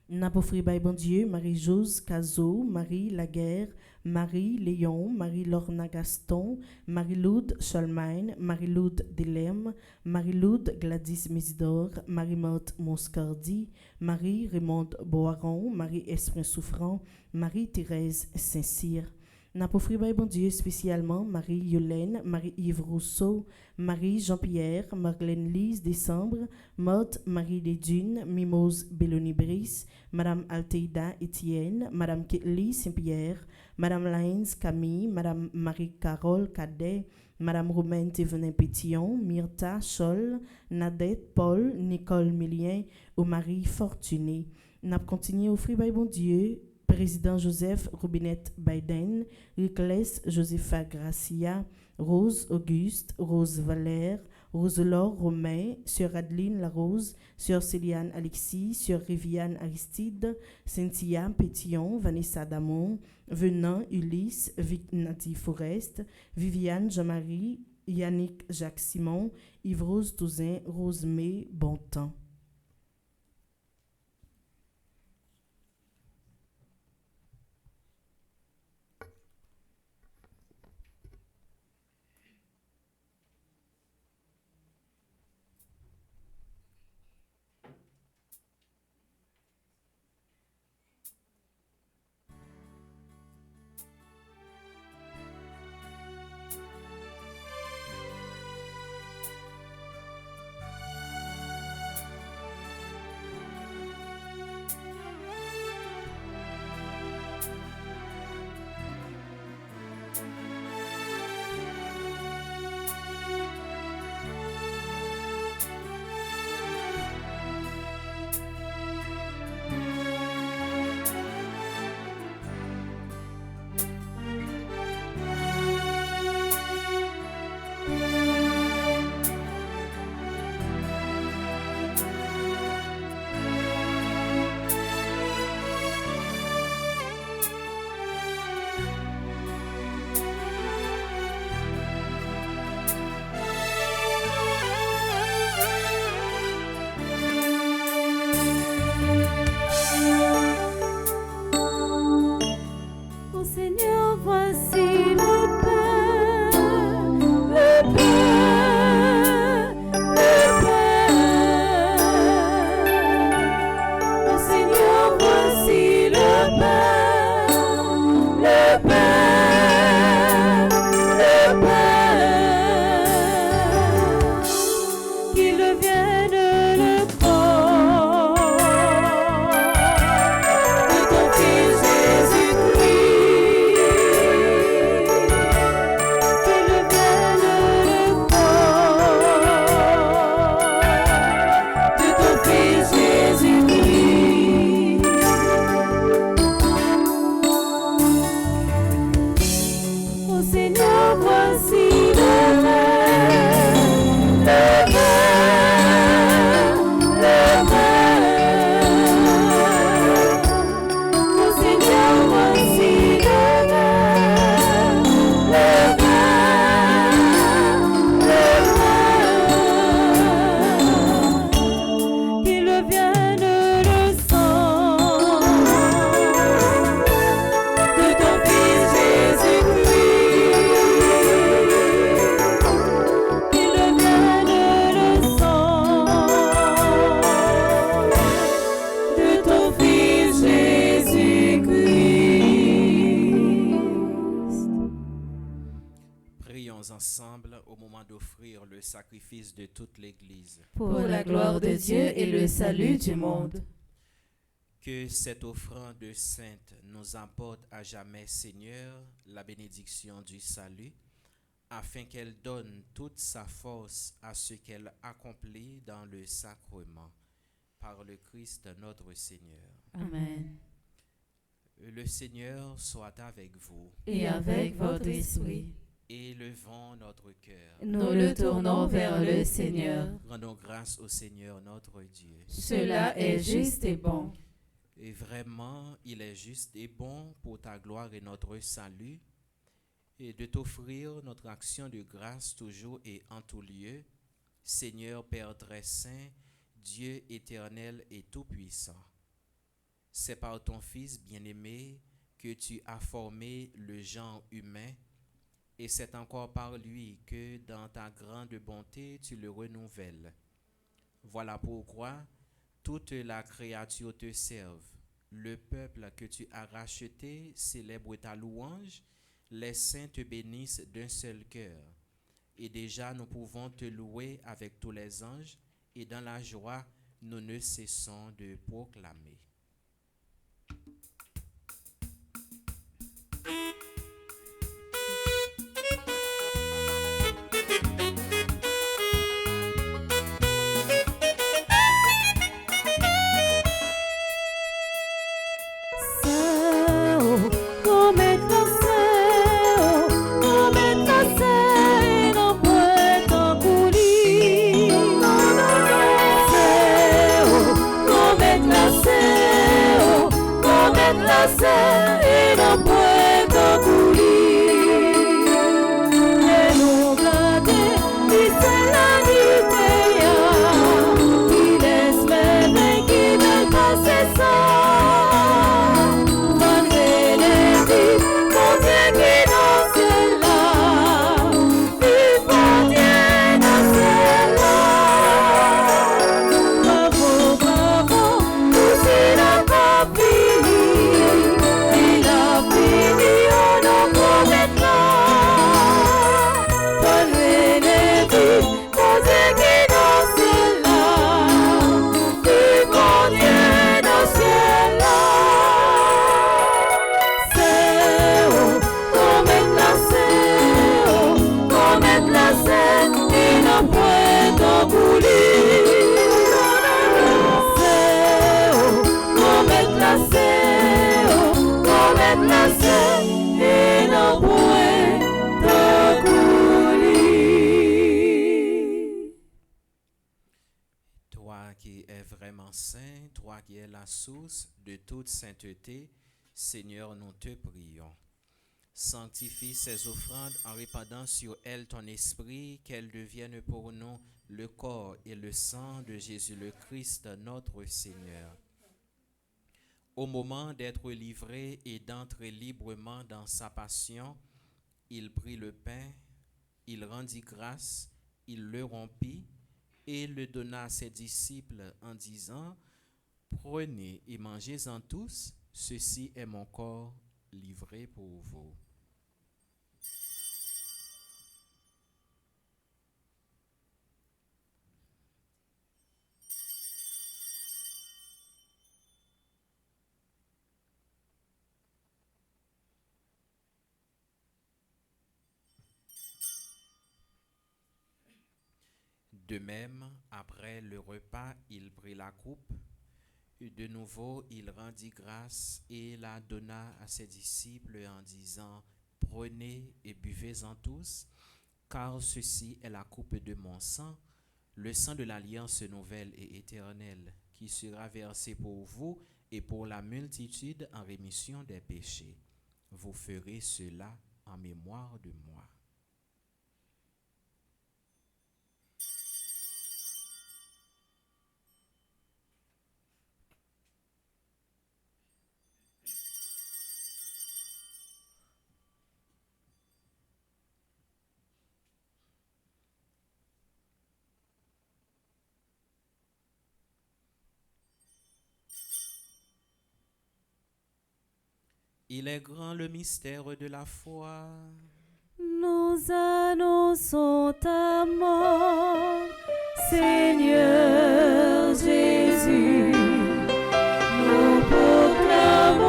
Napofri by bon Dieu, Marie-Jose Cazot, Marie Laguerre, Marie Léon, Marie-Lorna Gaston, Marie-Laude Chalmaine, Marie-Laude Delem, Marie-Laude Gladys Mésidor, Marie-Morte Monscardi, Marie-Raymonde Boiron, Marie-Esprin Souffrant, Marie-Thérèse Saint-Cyr. Napofri by bon Dieu spécialement Marie-Yolaine, Marie-Yves Rousseau, Marie-Jean-Pierre, Marlène Lise Décembre, Morte Marie des Dunes, Mimose Belloni-Brice, Madame Alteida Étienne, Madame Ketli Saint-Pierre, Madame Laïns Camille, Madame Marie-Carole Cadet, Madame Romaine Thévenin Pétillon, Myrta Scholl, Nadette Paul, Nicole Millien, au Marie Fortuné. N'a continué à offrir by bon Dieu Président Joseph Robinette Biden, Riclès Josepha Gracia, Rose Auguste, Rose Valère, Roselore Romain, Sœur Adeline Larose, Sœur Céliane Alexis, Sœur Riviane Aristide, Cynthia Pétillon, Vanessa Damon, Venant Ulysse, Vic Nadi Forest, Viviane Jean-Marie, Yannick Jacques Simon, Yves-Rose Touzin, Rosemée Bontemps. ensemble au moment d'offrir le sacrifice de toute l'Église. Pour la gloire de Dieu et le salut du monde. Que cette offrande sainte nous apporte à jamais, Seigneur, la bénédiction du salut, afin qu'elle donne toute sa force à ce qu'elle accomplit dans le sacrement, par le Christ notre Seigneur. Amen. Le Seigneur soit avec vous. Et avec votre esprit. Élevons notre cœur. Nous le tournons vers le Seigneur. Rendons grâce au Seigneur notre Dieu. Cela est juste et bon. Et vraiment, il est juste et bon pour ta gloire et notre salut, et de t'offrir notre action de grâce toujours et en tout lieu, Seigneur Père très saint, Dieu éternel et tout-puissant. C'est par ton Fils bien-aimé que tu as formé le genre humain, et c'est encore par lui que dans ta grande bonté tu le renouvelles. Voilà pourquoi toute la créature te serve. Le peuple que tu as racheté célèbre ta louange. Les saints te bénissent d'un seul cœur. Et déjà nous pouvons te louer avec tous les anges, et dans la joie, nous ne cessons de proclamer. Saint, toi qui es la source de toute sainteté, Seigneur, nous te prions. Sanctifie ces offrandes en répandant sur elles ton esprit, qu'elles deviennent pour nous le corps et le sang de Jésus le Christ, notre Seigneur. Au moment d'être livré et d'entrer librement dans sa passion, il prit le pain, il rendit grâce, il le rompit et le donna à ses disciples en disant: prenez et mangez-en tous, ceci est mon corps livré pour vous. De même, après le repas, il prit la coupe. De nouveau, il rendit grâce et la donna à ses disciples en disant: prenez et buvez-en tous, car ceci est la coupe de mon sang, le sang de l'alliance nouvelle et éternelle, qui sera versé pour vous et pour la multitude en rémission des péchés. Vous ferez cela en mémoire de moi. Il est grand le mystère de la foi. Nous annonçons ta mort, Seigneur Jésus. Nous proclamons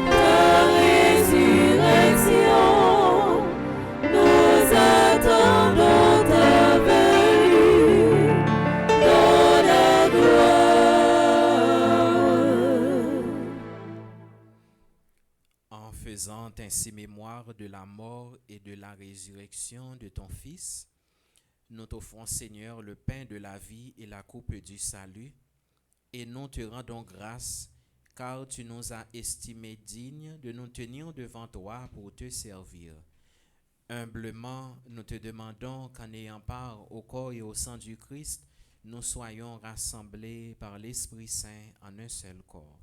ta résurrection. Nous attendons ta venue dans la gloire. En faisant ainsi mémoire de la mort et de la résurrection de ton Fils, nous t'offrons, Seigneur, le pain de la vie et la coupe du salut, et nous te rendons grâce, car tu nous as estimés dignes de nous tenir devant toi pour te servir. Humblement, nous te demandons qu'en ayant part au corps et au sang du Christ, nous soyons rassemblés par l'Esprit Saint en un seul corps.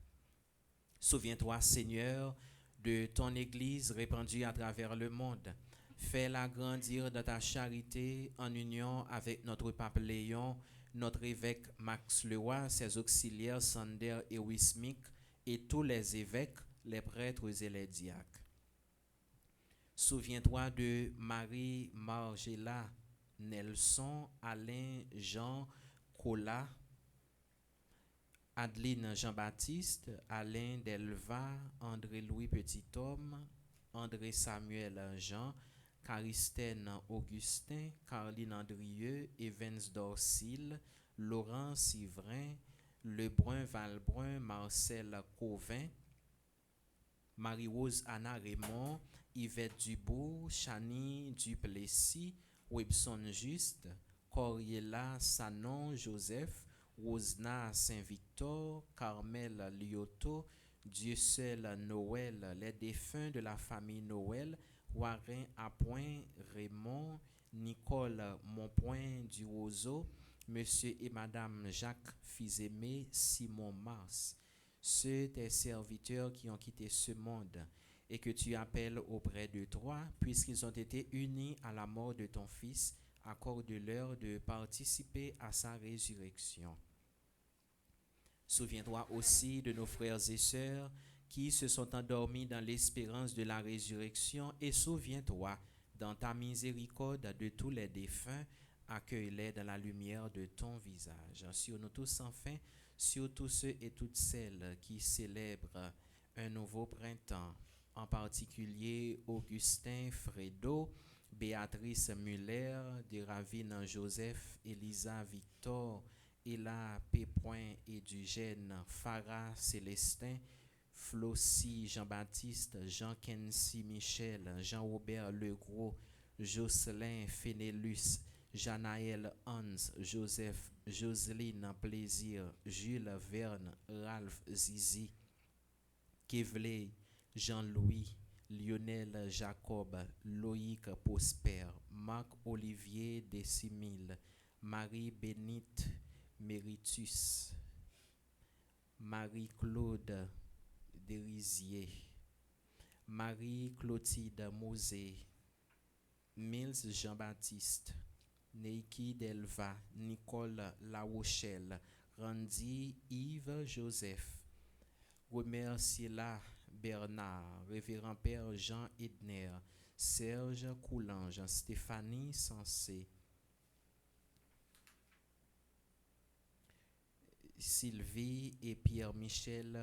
Souviens-toi, Seigneur, de ton Église répandue à travers le monde. Fais-la grandir dans ta charité en union avec notre pape Léon, notre évêque Max Leroy, ses auxiliaires Sander et Wismic, et tous les évêques, les prêtres et les diacres. Souviens-toi de Marie Margella Nelson, Alain Jean Cola, Adeline Jean-Baptiste, Alain Delva, André-Louis Petithomme, André Samuel Jean, Caristène Augustin, Caroline Andrieux, Evans Dorsil, Laurent Sivrin, Lebrun Valbrun, Marcel Cauvin, Marie-Rose Anna Raymond, Yvette Dubourg, Chani Duplessis, Webson Juste, Coriella Sanon Joseph, Rosna Saint-Victor, Carmel Lyoto, Dieu seul Noël, les défunts de la famille Noël, Warren Appoint, Raymond, Nicole Monpoint du Roseau, Monsieur et Madame Jacques Fils-Aimé, Simon Mars, ceux tes serviteurs qui ont quitté ce monde et que tu appelles auprès de toi, puisqu'ils ont été unis à la mort de ton Fils, accorde-leur de participer à sa résurrection. Souviens-toi aussi de nos frères et sœurs qui se sont endormis dans l'espérance de la résurrection, et souviens-toi, dans ta miséricorde, de tous les défunts, accueille-les dans la lumière de ton visage. Sur nous tous enfin, sur tous ceux et toutes celles qui célèbrent un nouveau printemps, en particulier Augustin Fredo, Béatrice Muller, Déravine Joseph, Elisa Victor, Ella Pépoint et Dugène, Farah Célestin, Flossie Jean-Baptiste, Jean-Kency Michel, Jean-Robert Legros, Jocelyn Fénélus, Janaël Hans, Joseph, Joseline Plaisir, Jules Verne, Ralph Zizi, Kevley, Jean-Louis, Lionel Jacob, Loïc Prosper, Marc-Olivier Décimile, Marie-Bénite Méritus, Marie-Claude Derisier, Marie-Clotilde Mosé, Mills Jean-Baptiste, Neiki Delva, Nicole Larochelle, Randy Yves Joseph, Remerciela Bernard, Révérend Père Jean Edner, Serge Coulange, Stéphanie Sensé, Sylvie et Pierre-Michel,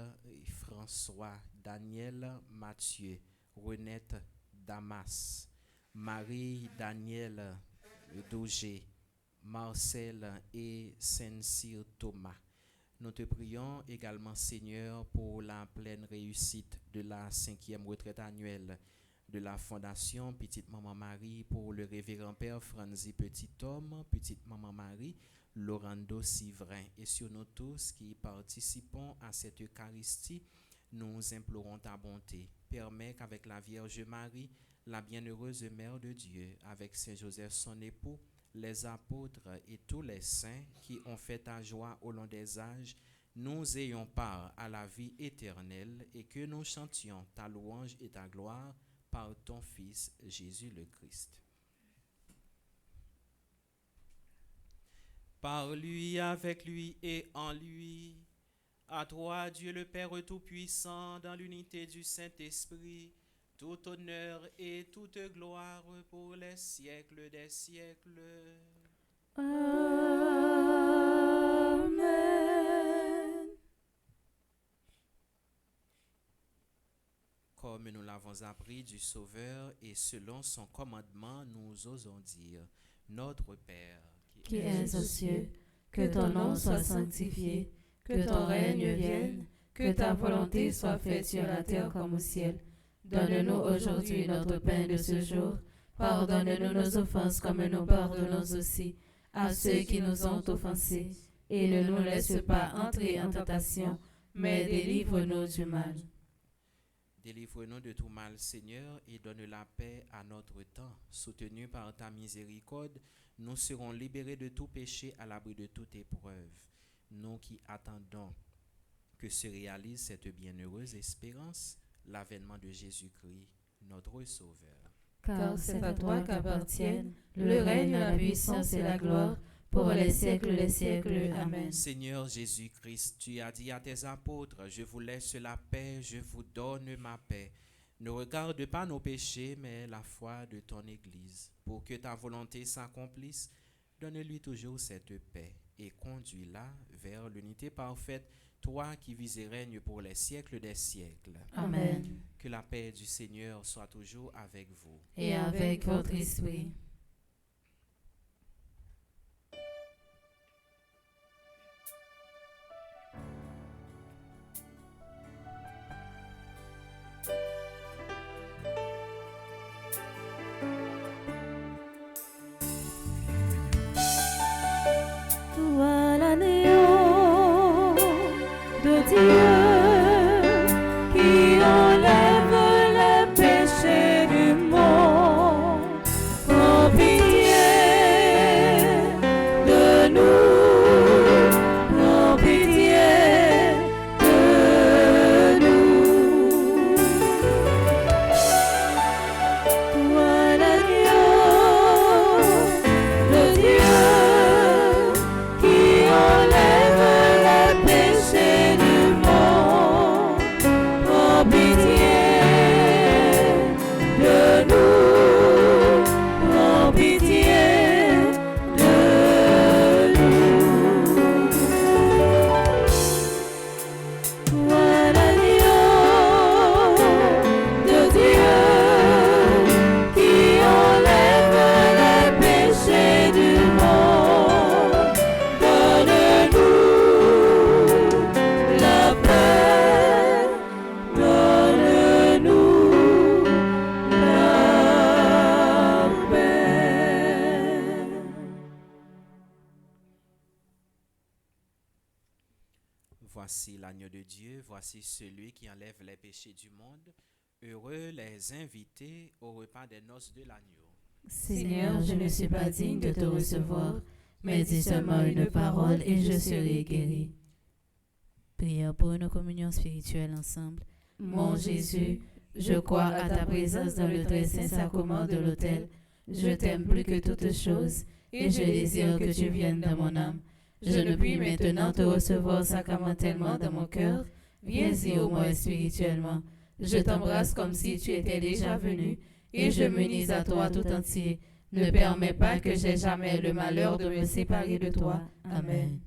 François, Daniel Mathieu, Renette Damas, Marie-Daniel Daugé, Marcel et Saint-Cyr Thomas. Nous te prions également, Seigneur, pour la pleine réussite de la 5e retraite annuelle de la Fondation Petite Maman Marie pour le révérend Père Franzi Petithomme, Petite Maman Marie, Laurando Sivrin, et sur nous tous qui participons à cette Eucharistie, nous implorons ta bonté. Permets qu'avec la Vierge Marie, la bienheureuse Mère de Dieu, avec Saint Joseph son époux, les apôtres et tous les saints qui ont fait ta joie au long des âges, nous ayons part à la vie éternelle et que nous chantions ta louange et ta gloire par ton Fils Jésus le Christ. Par lui, avec lui et en lui, à toi, Dieu le Père Tout-Puissant, dans l'unité du Saint-Esprit, tout honneur et toute gloire pour les siècles des siècles. Amen. Comme nous l'avons appris du Sauveur et selon son commandement, nous osons dire, Notre Père, Qui es aux cieux, que ton nom soit sanctifié, que ton règne vienne, que ta volonté soit faite sur la terre comme au ciel. Donne-nous aujourd'hui notre pain de ce jour. Pardonne-nous nos offenses comme nous pardonnons aussi à ceux qui nous ont offensés. Et ne nous laisse pas entrer en tentation, mais délivre-nous du mal. Délivre-nous de tout mal, Seigneur, et donne la paix à notre temps. Soutenus par ta miséricorde, nous serons libérés de tout péché à l'abri de toute épreuve. Nous qui attendons que se réalise cette bienheureuse espérance, l'avènement de Jésus-Christ, notre Sauveur. Car c'est à toi qu'appartiennent le règne, la puissance et la gloire pour les siècles des siècles. Amen. Seigneur Jésus-Christ, tu as dit à tes apôtres, je vous laisse la paix, je vous donne ma paix. Ne regarde pas nos péchés, mais la foi de ton Église. Pour que ta volonté s'accomplisse, donne-lui toujours cette paix et conduis-la vers l'unité parfaite, toi qui vis et règnes pour les siècles des siècles. Amen. Que la paix du Seigneur soit toujours avec vous. Et avec votre esprit. Toi l'agneau de Dieu qui enlève les péchés du monde, prends pitié de nous, prends pitié de nous. Toi l'agneau de Dieu qui enlève les péchés du monde, prends pitié de nous, prends pitié de nous. Toi l'agneau de Dieu qui enlève les péchés du monde, donne-nous la paix, donne-nous la paix. Voici l'agneau de Dieu, voici celui qui enlève les péchés du monde. Heureux les invités au repas des noces de l'agneau. Seigneur, je ne suis pas digne de te recevoir, mais dis seulement une parole et je serai guéri. Prière pour une communion spirituelle ensemble. Mon Jésus, je crois à ta présence dans le très saint sacrement de l'autel. Je t'aime plus que toutes choses et je désire que tu viennes dans mon âme. Je ne puis maintenant te recevoir sacramentellement dans mon cœur. Viens-y au moins spirituellement. Je t'embrasse comme si tu étais déjà venu et je m'unis à toi tout entier. Ne permets pas que j'aie jamais le malheur de me séparer de toi. Amen.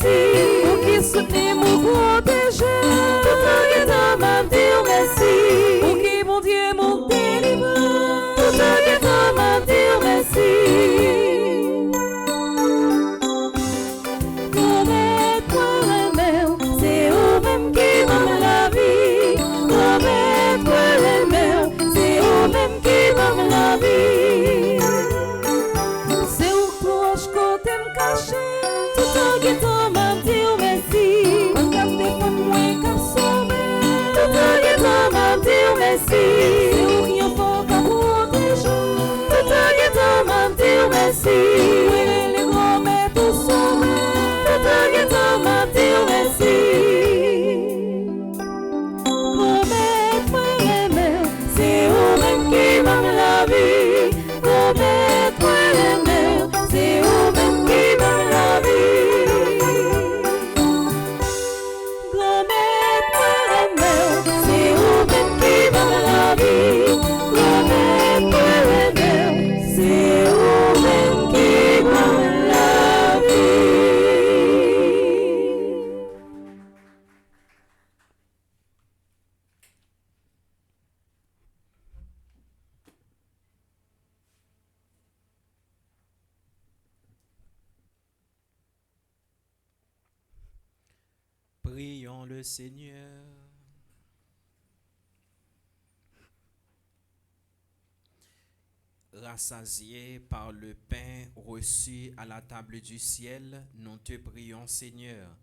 merci. Pour qui soutenez mon protégé. Tout en guettant m'a dire merci. Pour qui mon Dieu mon délivreur. Tout en guettant m'a dire merci. C'est vous-même qui donne la vie. C'est vous-même qui donne la vie. C'est où cloche côté me caché. Tout en guettant m'a dire merci. Quand cap défend moi cap sauver. Tout en guettant m'a dire merci. C'est où qui en faut cap protéger. Tout en guettant m'a dire merci. Les grands mais tout sauver. Tout en guettant m'a dire merci. C'est vous-même qui donne la vie. C'est vous-même qui donne la vie. C'est vous-même qui donne la vie. C'est vous-même qui donne la vie. Prions le Seigneur. Rassasiés par le pain reçu à la table du ciel, nous te prions, Seigneur,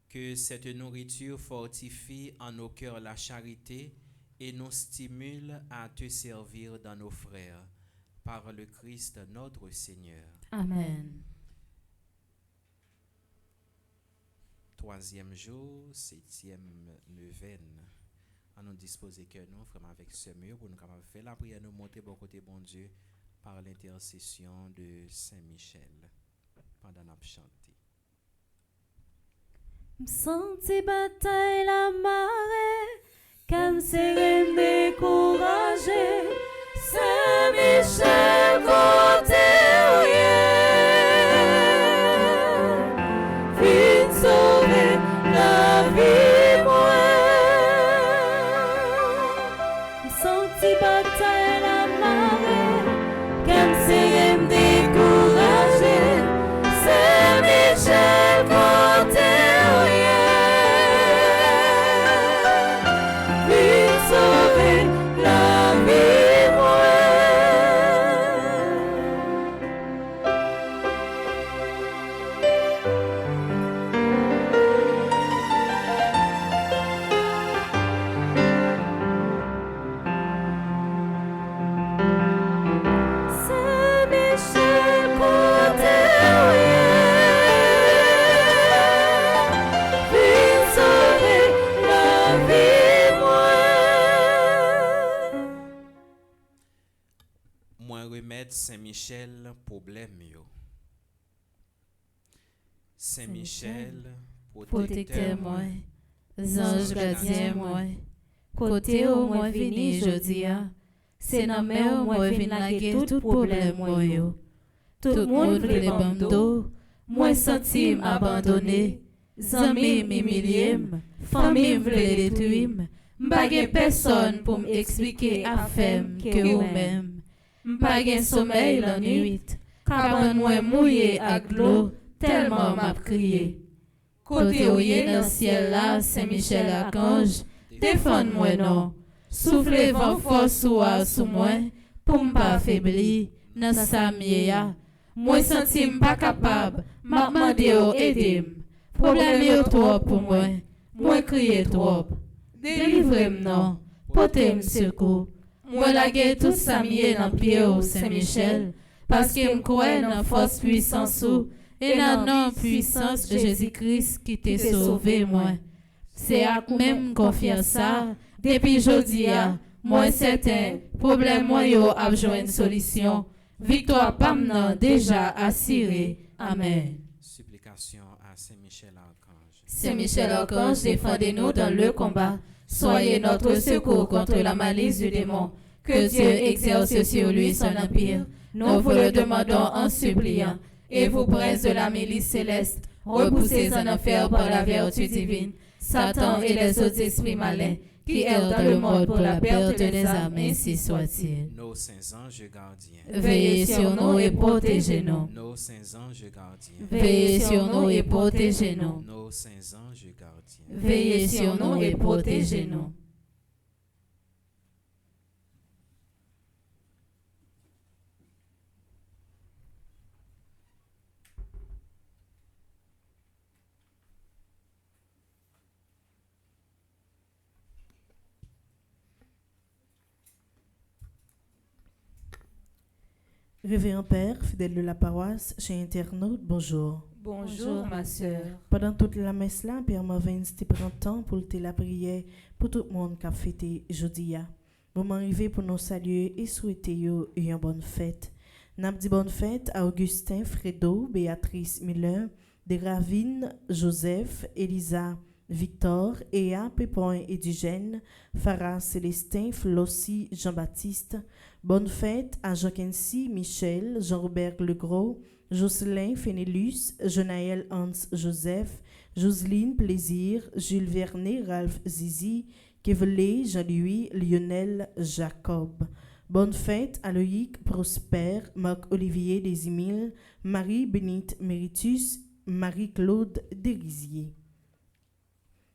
que cette nourriture fortifie en nos cœurs la charité et nous stimule à te servir dans nos frères. Par le Christ notre Seigneur. Amen. Troisième jour, 7e neuvaine. À nous disposer que nous, vraiment avec ce mur, pour nous capables faire la prière, nous monter bon côté bon Dieu par l'intercession de Saint-Michel pendant notre chanter. M'senti bataille la marée, comme c'est découragé. Saint-Michel côté viens sauver la vie moi. M'senti bataille la marée, comme c'est découragé. Saint-Michel côté viens sauver la vie moi. Saint-Michel, problème yo. Saint-Michel, protecteur moi, ange gardien moi, côté au moi vini jodia, c'est nan mer moi vin laguer tout problème moi yo. Tout monde vle bando, moi sentim abandonné, zami m'humiliem, famille vle détruim, m'pa personne pour m'expliquer afem que ou même. M'pa gen sommeil la nuit, caban moi mouillé ak l'eau, tellement m'a crié. Côté ou yé dans ciel là, Saint-Michel archange, défends-moi non. Soufflez vent fort sous moi, pour m'pa faibli, dans sa miya. Moi senti m'pa capable, m'a demandé au aider. Problème yo trop pour moi crié trop. Délivrez-moi non, portez-moi secours. Moi laguer tout ça mié dans pied au Saint-Michel, parce que m'crois dans force puissance ou et dans non puissance de Jésus-Christ qui t'a sauvé moi. C'est à même confiance ça, depuis jodi a, moi certain, problème moi yo a joindre solution. Victoire pam nan déjà assurée. Amen. Supplication à Saint-Michel Archange. Saint-Michel Archange, défendez-nous dans le combat. Soyez notre secours contre la malice du démon. Que Dieu exerce sur lui son empire. Nous vous le demandons en suppliant. Et vous, princes de la milice céleste, repoussés en enfer par la vertu divine, Satan et les autres esprits malins qui errent dans le monde pour la perte des âmes, ainsi soit-il. Nos saints anges gardiens, Veillez sur nous et protégez-nous. nos saints anges gardiens, Veillez sur nous et protégez-nous. nos saints anges gardiens. Veillez sur nous et protégez-nous. Révérend Père, fidèle de la paroisse, chez internaute, bonjour. Bonjour, ma sœur. Pendant toute la messe là, Père Marvin te prend temps pour te la prière pour tout le monde qui a fêté jeudi. Moment arrivé pour nous saluer et souhaiter une bonne fête. N'a dit bonne fête à Augustin, Fredo, Béatrice Miller, Déravine, Joseph, Elisa, Victor, Ea, Pépin et Digène, Farah, Célestin, Flossie, Jean-Baptiste. Bonne fête à Jean-Kency, Michel, Jean-Robert Legros, Jocelyn, Fénélus, Jenaël Hans Joseph, Jocelyne Plaisir, Jules Vernet, Ralph Zizi, Kevelé, Jean-Louis, Lionel, Jacob. Bonne fête à Loïc Prosper, Marc-Olivier Desimille, Marie-Bénite Méritus, Marie-Claude Derisier.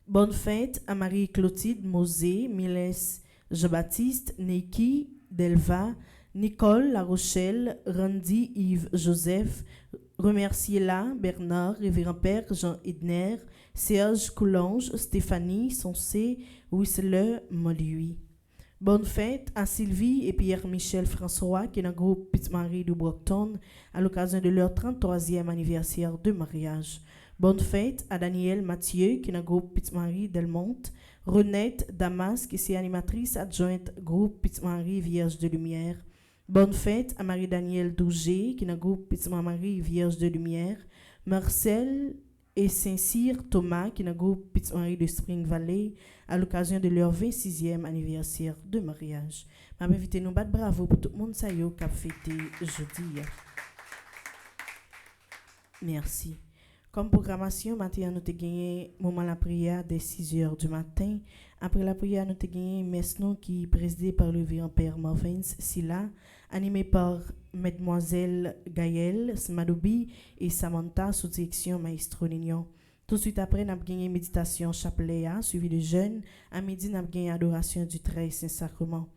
Bonne fête à Marie-Clotilde Mosé, Mylès Jean-Baptiste, Neki, Delva, Nicole La Rochelle, Randy Yves Joseph, Remerciez-la, Bernard, Révérend Père Jean Edner, Serge Coulange, Stéphanie Sonsé, Whistler Molui. Bonne fête à Sylvie et Pierre-Michel François qui est dans le groupe Petite-Marie de Brockton à l'occasion de leur 33e anniversaire de mariage. Bonne fête à Daniel Mathieu qui est dans le groupe Petite-Marie Delmont, Renette Damas qui est animatrice adjointe groupe Petite-Marie Vierge de Lumière. Bonne fête à Marie-Danielle Dougé qui est dans le groupe Petite-Marie Vierge de Lumière, Marcel et Saint-Cyr Thomas qui est dans le groupe Petite-Marie de Spring Valley à l'occasion de leur 26e anniversaire de mariage. Je vais inviter nous battre bravo pour tout le monde qui a fêté jeudi. Merci. Comme programmation, matin, nous avons gagné moment la prière dès 6h du matin. Après la prière, nous avons gagné Mesnon qui est présidé par le révérend Père Marvin Silla, animé par Mademoiselle Gaëlle Smadoubi et Samantha sous direction Maestro Nignon. Tout de suite après, nous avons gagné méditation chapelet, suivi de jeûne. À midi, nous avons gagné adoration du très Saint-Sacrement.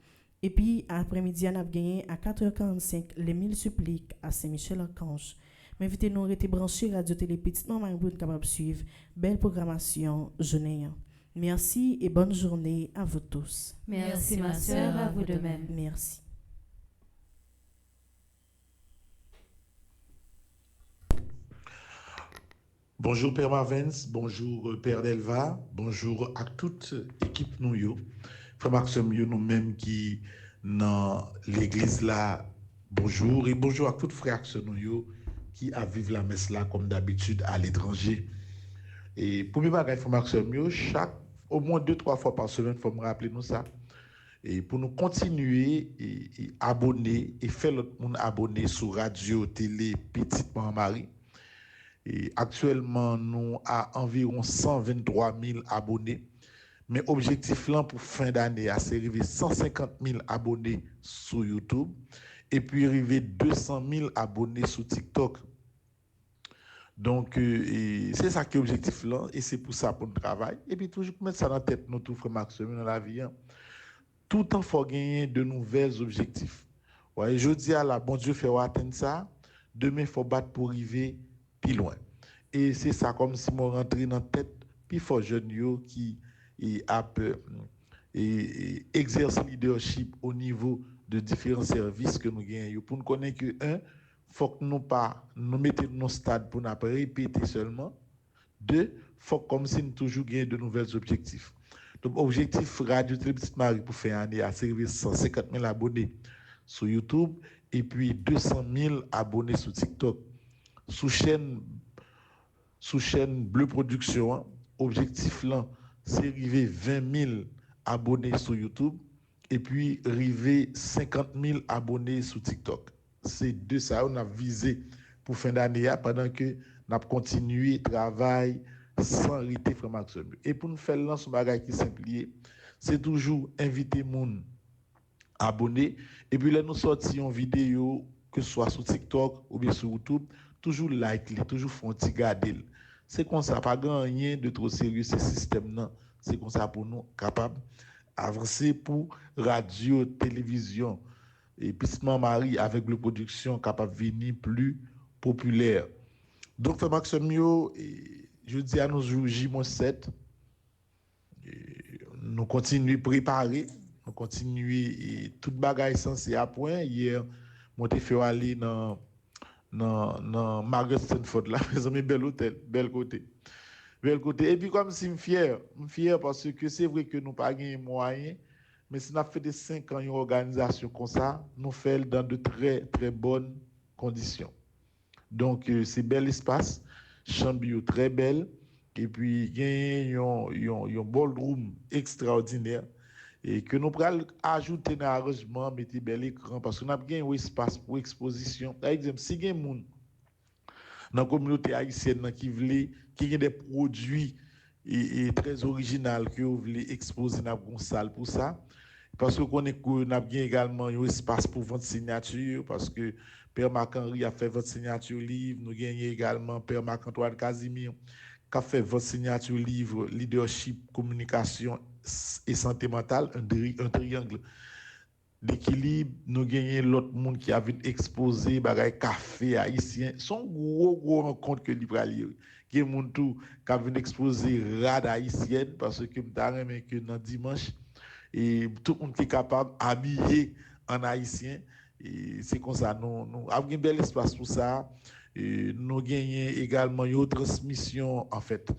Et puis, après-midi, nous avons gagné à 4h45 les 1000 suppliques à Saint-Michel-Archange. M'invitez-nous à rester branchés Radio Télé Petite Maman pour capable suivre belle programmation journée. Merci et bonne journée à vous tous. Merci, ma sœur, à vous de même. Merci. Bonjour Père Marvens, bonjour Père Delva, bonjour à toute équipe nous yo. Frère Maxime yo nous-mêmes qui dans l'église là, bonjour et bonjour à toutes frères nous yo qui a vivre la messe là comme d'habitude à l'étranger. Et pour me bagay Frère Maxime yo, chaque au moins 2-3 fois par semaine, faut me rappeler nous ça. Et pour nous continuer et abonner et faire l'autre monde abonner sur Radio Télé Petite Marie. Et actuellement, nous avons environ 123 000 abonnés. Mais objectif là pour fin d'année, c'est arriver 150 000 abonnés sur YouTube et puis arriver 200 000 abonnés sur TikTok. Donc, c'est ça qui est objectif là et c'est pour ça qu'on travaille. Et puis toujours mettre ça dans la tête, nous tout frère Maxime dans la vie. Hein. Tout le temps, il faut gagner de nouveaux objectifs. Ouais, je dis à la bon Dieu, faire atteindre ça. Demain, il faut battre pour arriver plus loin. Et c'est ça comme si moi rentré dans la tête, puis il faut jeune qui exerce le leadership au niveau de différents services que nous gagnons. Pour nous connaître que, faut que nous pas nous mettons dans stade pour nous répéter seulement. 2, faut comme si nous toujours gagner de nouveaux objectifs. Donc, objectif Radio Télé Petite Marie pour faire année à servir 150 000 abonnés sur YouTube et puis 200 000 abonnés sur TikTok. Sous chaîne Bleu Production, hein, objectif là, c'est arriver 20 000 abonnés sur YouTube et puis arriver 50 000 abonnés sur TikTok. C'est de ça on a visé pour fin d'année pendant que n'a continuer travail sans arrêter frère Maxime. Et pour nous faire là son bagage qui simple, c'est toujours inviter moun abonner et puis là nous sortions une vidéo que ce soit sur TikTok ou bien sur YouTube, toujours like, toujours font petit garder. C'est comme ça, pas rien de trop sérieux ce système là. C'est comme ça pour nous capable avancer pour radio, télévision et Pistement Marie avec la production capable de venir plus populaire. Donc frère Maxime je dis à nous J-7 nous continuons préparer, nous continuons tout bagage censé à point. Hier moi t'ai fait aller dans Margaret Stanford là, mes amis, bel hôtel, bel côté. Et puis comme si je suis fier parce que c'est vrai que nous pas gagné moyens, mais si nous avons fait des 5 ans une organisation comme ça, nous faisons dans de très très bonnes conditions. Donc c'est bel espace, chambre très belle, et puis il y a un ballroom extraordinaire et que nous pourrons ajouter dans l'arrangement, mettre bel écran parce que nous avons un espace pour exposition. Par exemple, si il y a des gens dans la communauté haïtienne qui a des produits et très originaux que vous voulez exposer dans une salle pour ça. Parce que nous avons également un espace pour votre signature, parce que Père Marc-Henri a fait votre signature livre, nous avons également Père Marc-Antoine Casimir qui a fait votre signature livre Leadership, Communication et Santé mentale, un triangle d'équilibre. Nous gagnons l'autre monde qui a vu exposer bagay café haïtien, son gros rencontre que libre à lire. Qui est monde tout qui a vu exposer rade haïtienne parce que m'ta que dans dimanche et tout le monde qui est capable habiller en haïtien et c'est comme ça nous avons un bel espace pour ça. Et nous gagnons également une autre transmission en fait.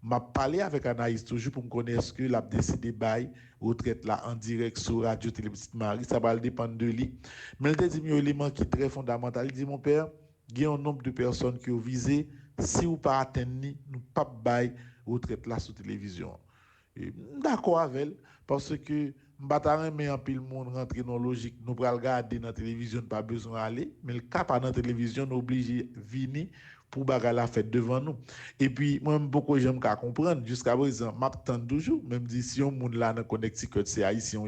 M'a parlé avec Anaïs toujours pour me connaître que l'a décidé bail retraite là en direct sur radio télé Petite Marie, ça va dépendre de lui. Mais il dit un élément qui est très fondamental, il dit mon père, il y a un nombre de personnes qui ont visé, si vous pas atteindre nous pas bail retraite là sur télévision. D'accord avec elle parce que m'bataille mais en pile monde rentrer dans logique, nous pas regarder dans télévision, pas besoin aller, mais le cas pas dans télévision obligé venir pour bagarre la fête devant nous. Et puis, moi, beaucoup j'aime qu'à comprendre, jusqu'à présent, m'attends toujours, même si on monde là dans Connecticut, c'est haïtien,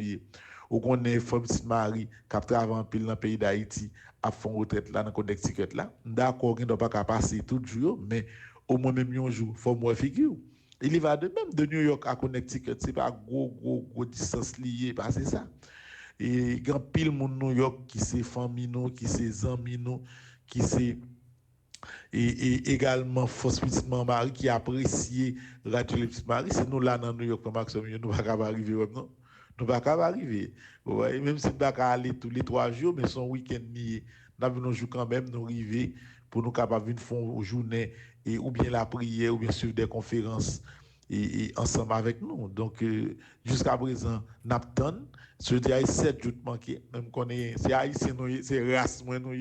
ou qu'on est femme Petite Marie, qui travaille en pile dans le pays d'Haïti, à fond retraite là dans Connecticut là. D'accord, on ne doit pas passer tout le jour, mais au moins même un jour, il faut moi figure. Il va de même de New York à Connecticut, c'est pas gros distance liée, c'est ça. Et grand pile monde New York qui c'est famille nous, qui c'est amis nous, qui c'est et également Force Petite Marie qui apprécie Radio Petite Marie, c'est nous là dans New York, Maxime, nous pas capable arriver non. Nous pas capable arriver. Ouais, même si nous pas aller tous les 3 jours, mais son week-end ni nous venons jouer quand même nous arriver pour nous capable de faire une journée et ou bien la prière ou bien suivre des conférences et ensemble avec nous. Donc jusqu'à présent Napton, je dis 7 jours manqués, même qu'on est c'est haïtien nous, c'est race moi nous.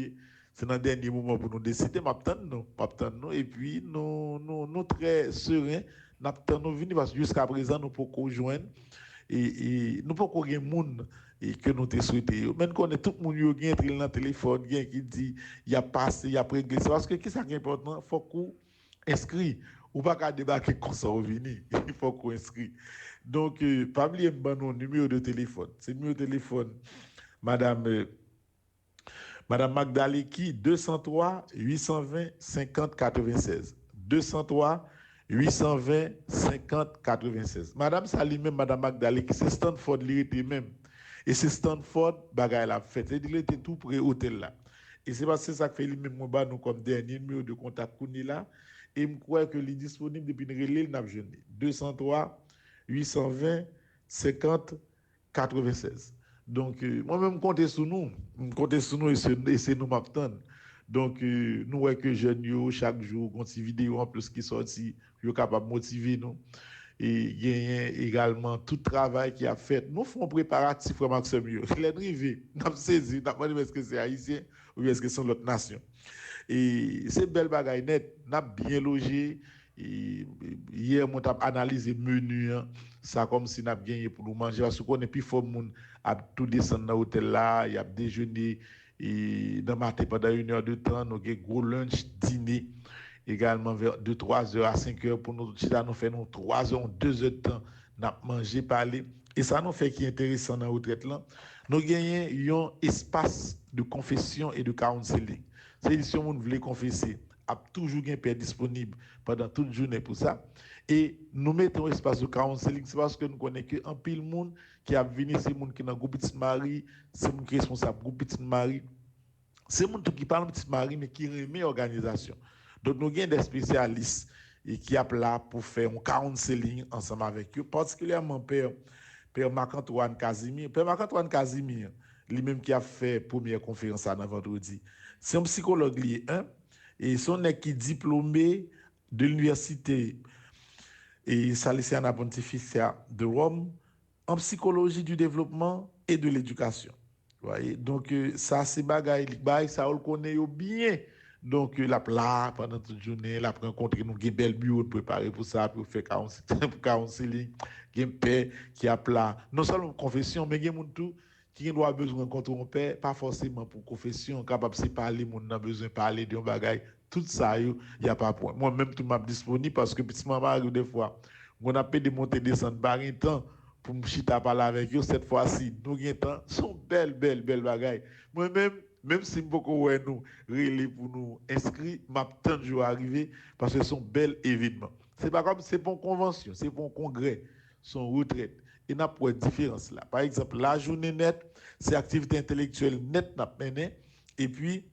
C'est dans le dernier moment pour nous décider, nous et puis nous très sereins, nous venir parce que jusqu'à présent nous pouvons joindre et nous pouvons gagner monde et que nous te souhaiter. Même qu'on est tout le monde qui entre dans le téléphone, qui dit il y a passé, il y a prégressé parce que qu'est-ce qui est important, faut qu'on inscrit ou pas qu'à débarquer comme ça au venir, il faut qu'on inscrit. Donc pas oublier mon numéro de téléphone. C'est le numéro de téléphone Madame Magdaleki 203 820 50 96. 203 820 50 96. Madame Salim même Madame Magdaleki c'est Stanford l'était même et c'est Stanford bagaille la fête. Il était tout près hôtel là. Et c'est parce que ça fait lui même moi nous comme dernier numéro de contact qu'on est là et me crois que il est disponible depuis une relais n'a jeune 203 820 50 96. Donc, moi-même, comptez sur nous et c'est nous m'attendre. Donc, nous voyons que jeunes, chaque jour, quand une vidéo en plus qui sorti, ils sont capables de motiver nous. Et il y a également tout le travail qui a fait. Nous faisons préparatif pour Maxime. Il est arrivé, nous avons saisi, nous avons demandé est-ce que c'est haïtien ou est-ce que c'est l'autre nation. Et c'est belle bagaille net, nous avons bien logé. Et hier, on a analysé le menu, ça comme si nous avons gagné pour nous manger. Parce qu'on est plus fort, on a tout descendu dans l'hôtel là, il y a déjeuner, et dans le matin pendant 1 heure de temps, nous avons un gros lunch, dîner. également vers 3 heures à 5 heures pour nous chita nous fait nous 3 heures 2 heures de temps n'a manger parler et ça nous fait qui est intéressant dans retraite là nous gagnons un espace de confession et de counseling. C'est si on veut confesser a toujours un père disponible pendant toute journée pour ça et nous mettons un espace de counseling c'est parce que nous connaissons que un pile monde qui a venu c'est monde qui dans groupe petit mari c'est monde qui responsable groupe petit mari c'est monde qui parle petit mari mais qui remet organisation. Donc nous avons des spécialistes et qui sont là pour faire un counseling ensemble avec eux, particulièrement Père Marc-Antoine Casimir. Père Marc-Antoine Casimir, lui-même qui a fait première conférence dans vendredi. C'est un psychologue lié, et son qui est diplômé de l'université et Salesiana Pontificia de Rome en psychologie du développement et de l'éducation. Voyez, donc ça c'est bagaille, ça on le connaît bien. Donc la là pendant toute journée, la rencontre nous des belles bureaux préparés pour ça pour faire counseling, gen père qui a là non seulement confession mais gen moun tout qui doit besoin rencontrer un père pas forcément pour confession capable de parler moun n'a besoin parler de bagaille tout ça il y a pas point. Moi même tout m'a disponible parce que petit maman arrive des fois on a pas de monter descendre par un temps pour me chita parler avec eux cette fois-ci nous gen temps sont belle bagaille. Moi même si beaucoup ouais nous relais pour nous inscrire m'attend jour arriver parce que sont belles événements. C'est pas comme c'est pour convention, c'est pour congrès, son retraite. Et n'a pas de différence là. Par exemple, la journée nette, c'est activité intellectuelle nette n'a mené et puis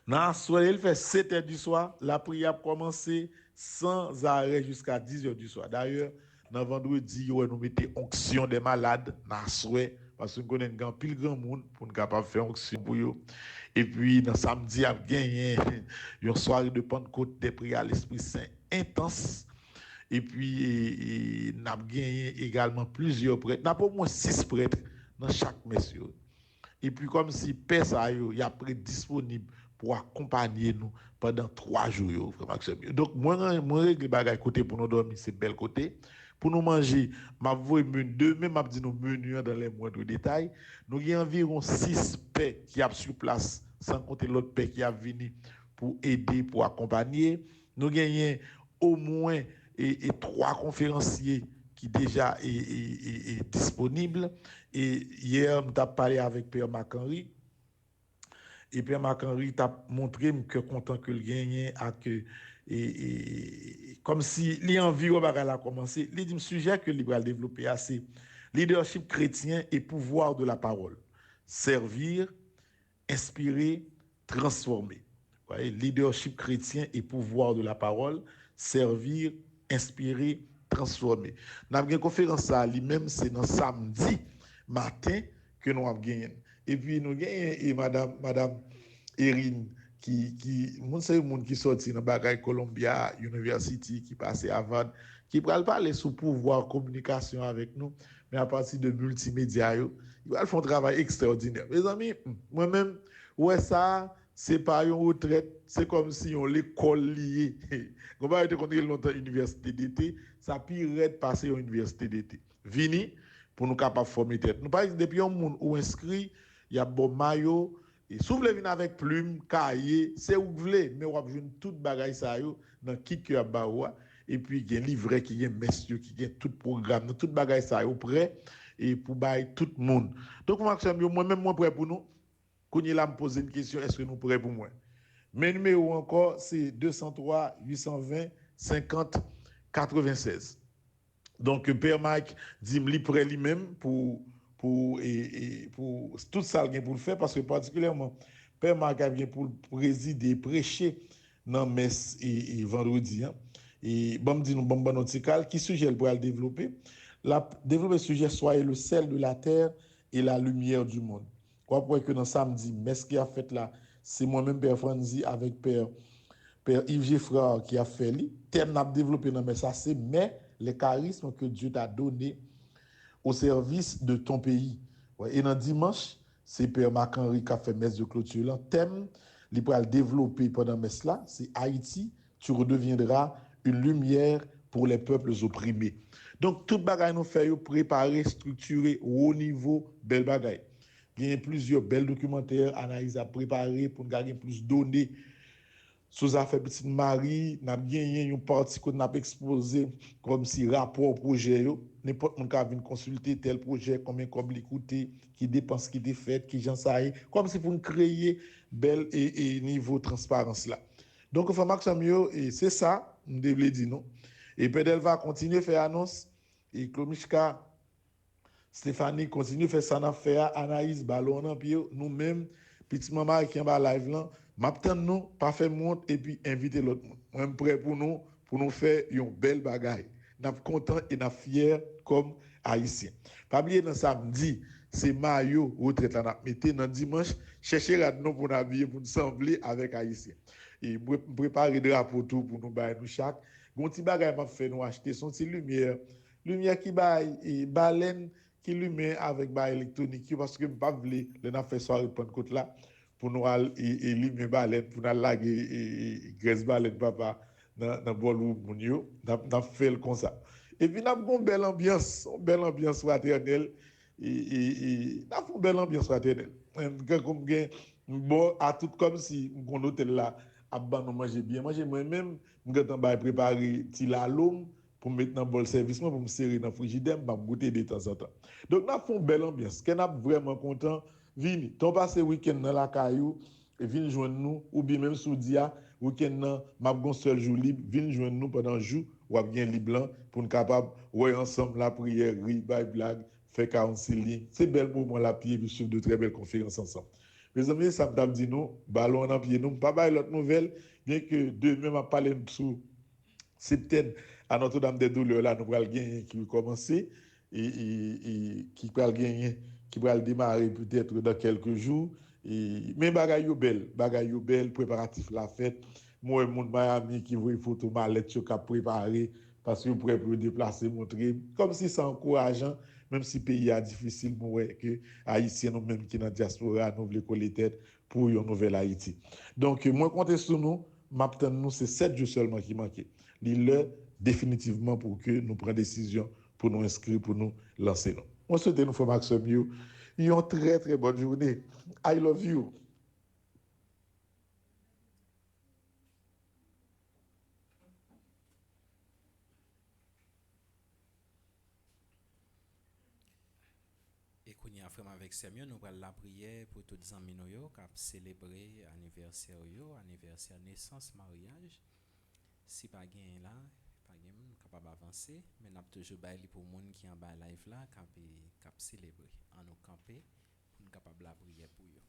dans soirée il fait 7 h du soir, la prière commencer sans arrêt jusqu'à 10 h du soir. D'ailleurs, dans vendredi, nous mettons onction des malades dans soirée parce que nous connaissons un pile grand monde pour nous capable faire onction pour eux. Et puis dans samedi a gagné une soirée de Pentecôte des prières à l'Esprit Saint intense. Et puis nous avons gagné également plusieurs prêtres. Nous avons au moins 6 prêtres dans chaque messe. Et puis comme si Père ça y a prêt disponible pour accompagner nous pendant 3 jours. Donc moi règle bagay côté pour nous dormir c'est bel côté. Pour nous manger, m'a voyé demain m'a dit nous menu dans les moindres détails. Nous avons environ 6 pères qui sont sur place sans compter l'autre père qui a venu pour aider, pour accompagner. Nous gagnons au moins 3 conférenciers qui déjà est disponible. Et hier, nous avons parlé avec Père Marc-Henri. Et Père Marc-Henri t'a montré que content que le gagné a que comme si l'envie au bagarre a commencé. Il dit un sujet que il va développer c'est leadership chrétien et pouvoir de la parole. Servir, inspirer, transformer. Vous voyez, leadership chrétien et pouvoir de la parole, servir, inspirer, transformer. Nous avons une conférence à lui-même, c'est dans samedi matin que nous avons gagné. Et puis nous avons madame Erin qui c'est monde qui sorti dans Bagay Columbia University qui passait à Harvard qui va parler sur pouvoir communication avec nous mais à partir de multimédia il va faire un travail extraordinaire. Mes amis, moi-même ouais ça c'est pas une retraite, c'est comme si on l'école liée. On va être contre longtemps université d'été, ça pire passer en université d'été. Vini pour nous capable former tête. Nous par exemple depuis un monde où inscrit, il y a bon maillot et si vous voulez venir avec plume, cahier, c'est où vous voulez, mais vous avez tout bagaille ça yo dans qui que baoua et puis il y a livret qui y a messieurs qui y a tout programme, tout bagaille ça yo prêt et pour bailler tout le monde. Donc moi même moi prêt pour nous. Quand il a me posé une question, est-ce que nous prêts pour moi? Mes numéros encore c'est 203 820 50 96. Donc Père Mike dit me prêt lui-même pour tout ça pour le faire parce que particulièrement Père Marc vient pour présider prêcher dans messe et vendredi et bon dit nous bon notical qui sujet pour le développer développer sujet soyez le sel de la terre et la lumière du monde. Quoi pour que dans samedi messe qui a fait là c'est moi-même Père Franzi avec Père Yves Geffrard qui a fait lui thème n'a développé dans messe ça c'est mais les charismes que Dieu t'a donné au service de ton pays. Et dans dimanche, c'est Père Marc-Henri qui a fait messe de clôture. Le thème, il va le développer pendant messe là, c'est Haïti, tu redeviendras une lumière pour les peuples opprimés. Donc, tout bagaille nous fait préparer, structurer au niveau bel bagaille. Il y a plusieurs belles documentaires, Anaïs a préparé pour gagner plus de données sous affaire petite Marie, n'a gagné une partie qu'on a exposé comme si rapport projet yo, n'importe mon cas vient consulter tel projet, combien comme l'écouter, qui dépense qui est fait, qui j'en sais, comme si pour créer bel et niveau transparence là. Donc faut maximum yo et c'est ça, on devait dire non. Et puis elle va continuer à faire annonce et Klomishka Stéphanie continue à faire ça dans faire Anaïs ballon en puis nous-mêmes petit maman qui en bas live là m'attend nous pas faire monte et puis inviter l'autre monde. Moi prêt pour nous faire une belle bagaille. N'a content et n'a fier comme haïtien. Pas oublier dans samedi, c'est maillot retraite là n'a metté dans dimanche chercher radno pour nous habiller pour nous sembler avec haïtien. Et préparer drapeau tout pour nous bailler nous chaque. Gon petit bagaille m'a fait nous acheter son petit lumière qui baille et baleine qui lumière avec ba électronique parce que pas vle le n'a fait soirée Pentecôte là pour nous et lumière baleine pour nous laguer et graisse baleine papa dans bol ou moun yo n'a fait comme ça et puis n'a une belle ambiance fraternelle et n'a une belle ambiance fraternelle comme bon à tout comme si mon hôtel là a ban nous manger bien manger moi même m'gatan ba préparer ti la l'homme pour mettre dans bol service pour me serrer dans frigidaire pour goûter de temps en temps. Donc n'a font belle ambiance, qu'on a vraiment content vini. Ton passé week-end dans la caillou et vinn joindre nous ou bien même sous dia week-end nan m'a gon seul jour libre, vinn joindre nous pendant jour ou bien libre blanc pour nous capable ouais ensemble la prière, ri, bail blague, faire 46 lignes. C'est bel moment la pied puis suivre de très belles conférences ensemble. Mes amis, ça me dit nous, ballon en pied nous, pas bail l'autre nouvelle, bien que demain m'a parlé sous septembre à Notre-Dame des Douleurs là nous allons gagner qui va commencer et qui va gagner qui va démarrer peut-être dans quelques jours et mais bagaille belle préparatif la fête moi et mon Miami qui voit photo mallette sur cap préparer parce que pour déplacer montrer comme si c'est encourageant même si pays est difficile moi que haïtiens nous même qui dans diaspora nous voulons coller tête pour une nouvelle Haïti. Donc moi compter sur nous m'attend nous c'est 7 jours seulement qui manquait. L'heure définitivement pour que nous prenions décision pour nous inscrire, pour nous lancer. On souhaite nous faire Maxime you. Une très très bonne journée. I love you. Et qu'on y a frère avec Samuel, nous allons la prière pour tous les amis qui ont célébré anniversaire naissance, mariage. Si pas gain là, pas gain capable avancer, mais n'a toujours bailler pour monde qui en bas live là cap célébrer en nous camper pour capable la prière pour eux.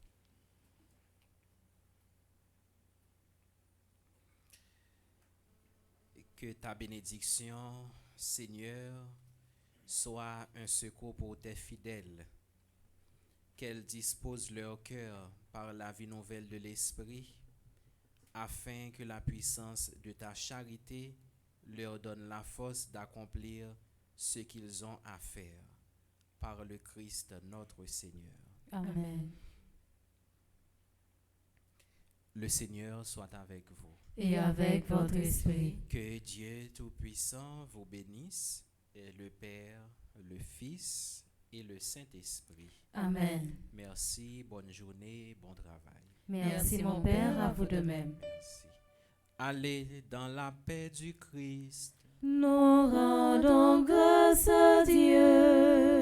Que ta bénédiction, Seigneur, soit un secours pour tes fidèles, qu'elle dispose leur cœur par la vie nouvelle de l'Esprit, afin que la puissance de ta charité leur donne la force d'accomplir ce qu'ils ont à faire. Par le Christ notre Seigneur. Amen. Le Seigneur soit avec vous. Et avec votre esprit. Que Dieu Tout-Puissant vous bénisse, et le Père, le Fils et le Saint-Esprit. Amen. Merci, bonne journée, bon travail. Merci mon Père, à vous de même. Merci. Allez dans la paix du Christ. Nous rendons grâce à Dieu.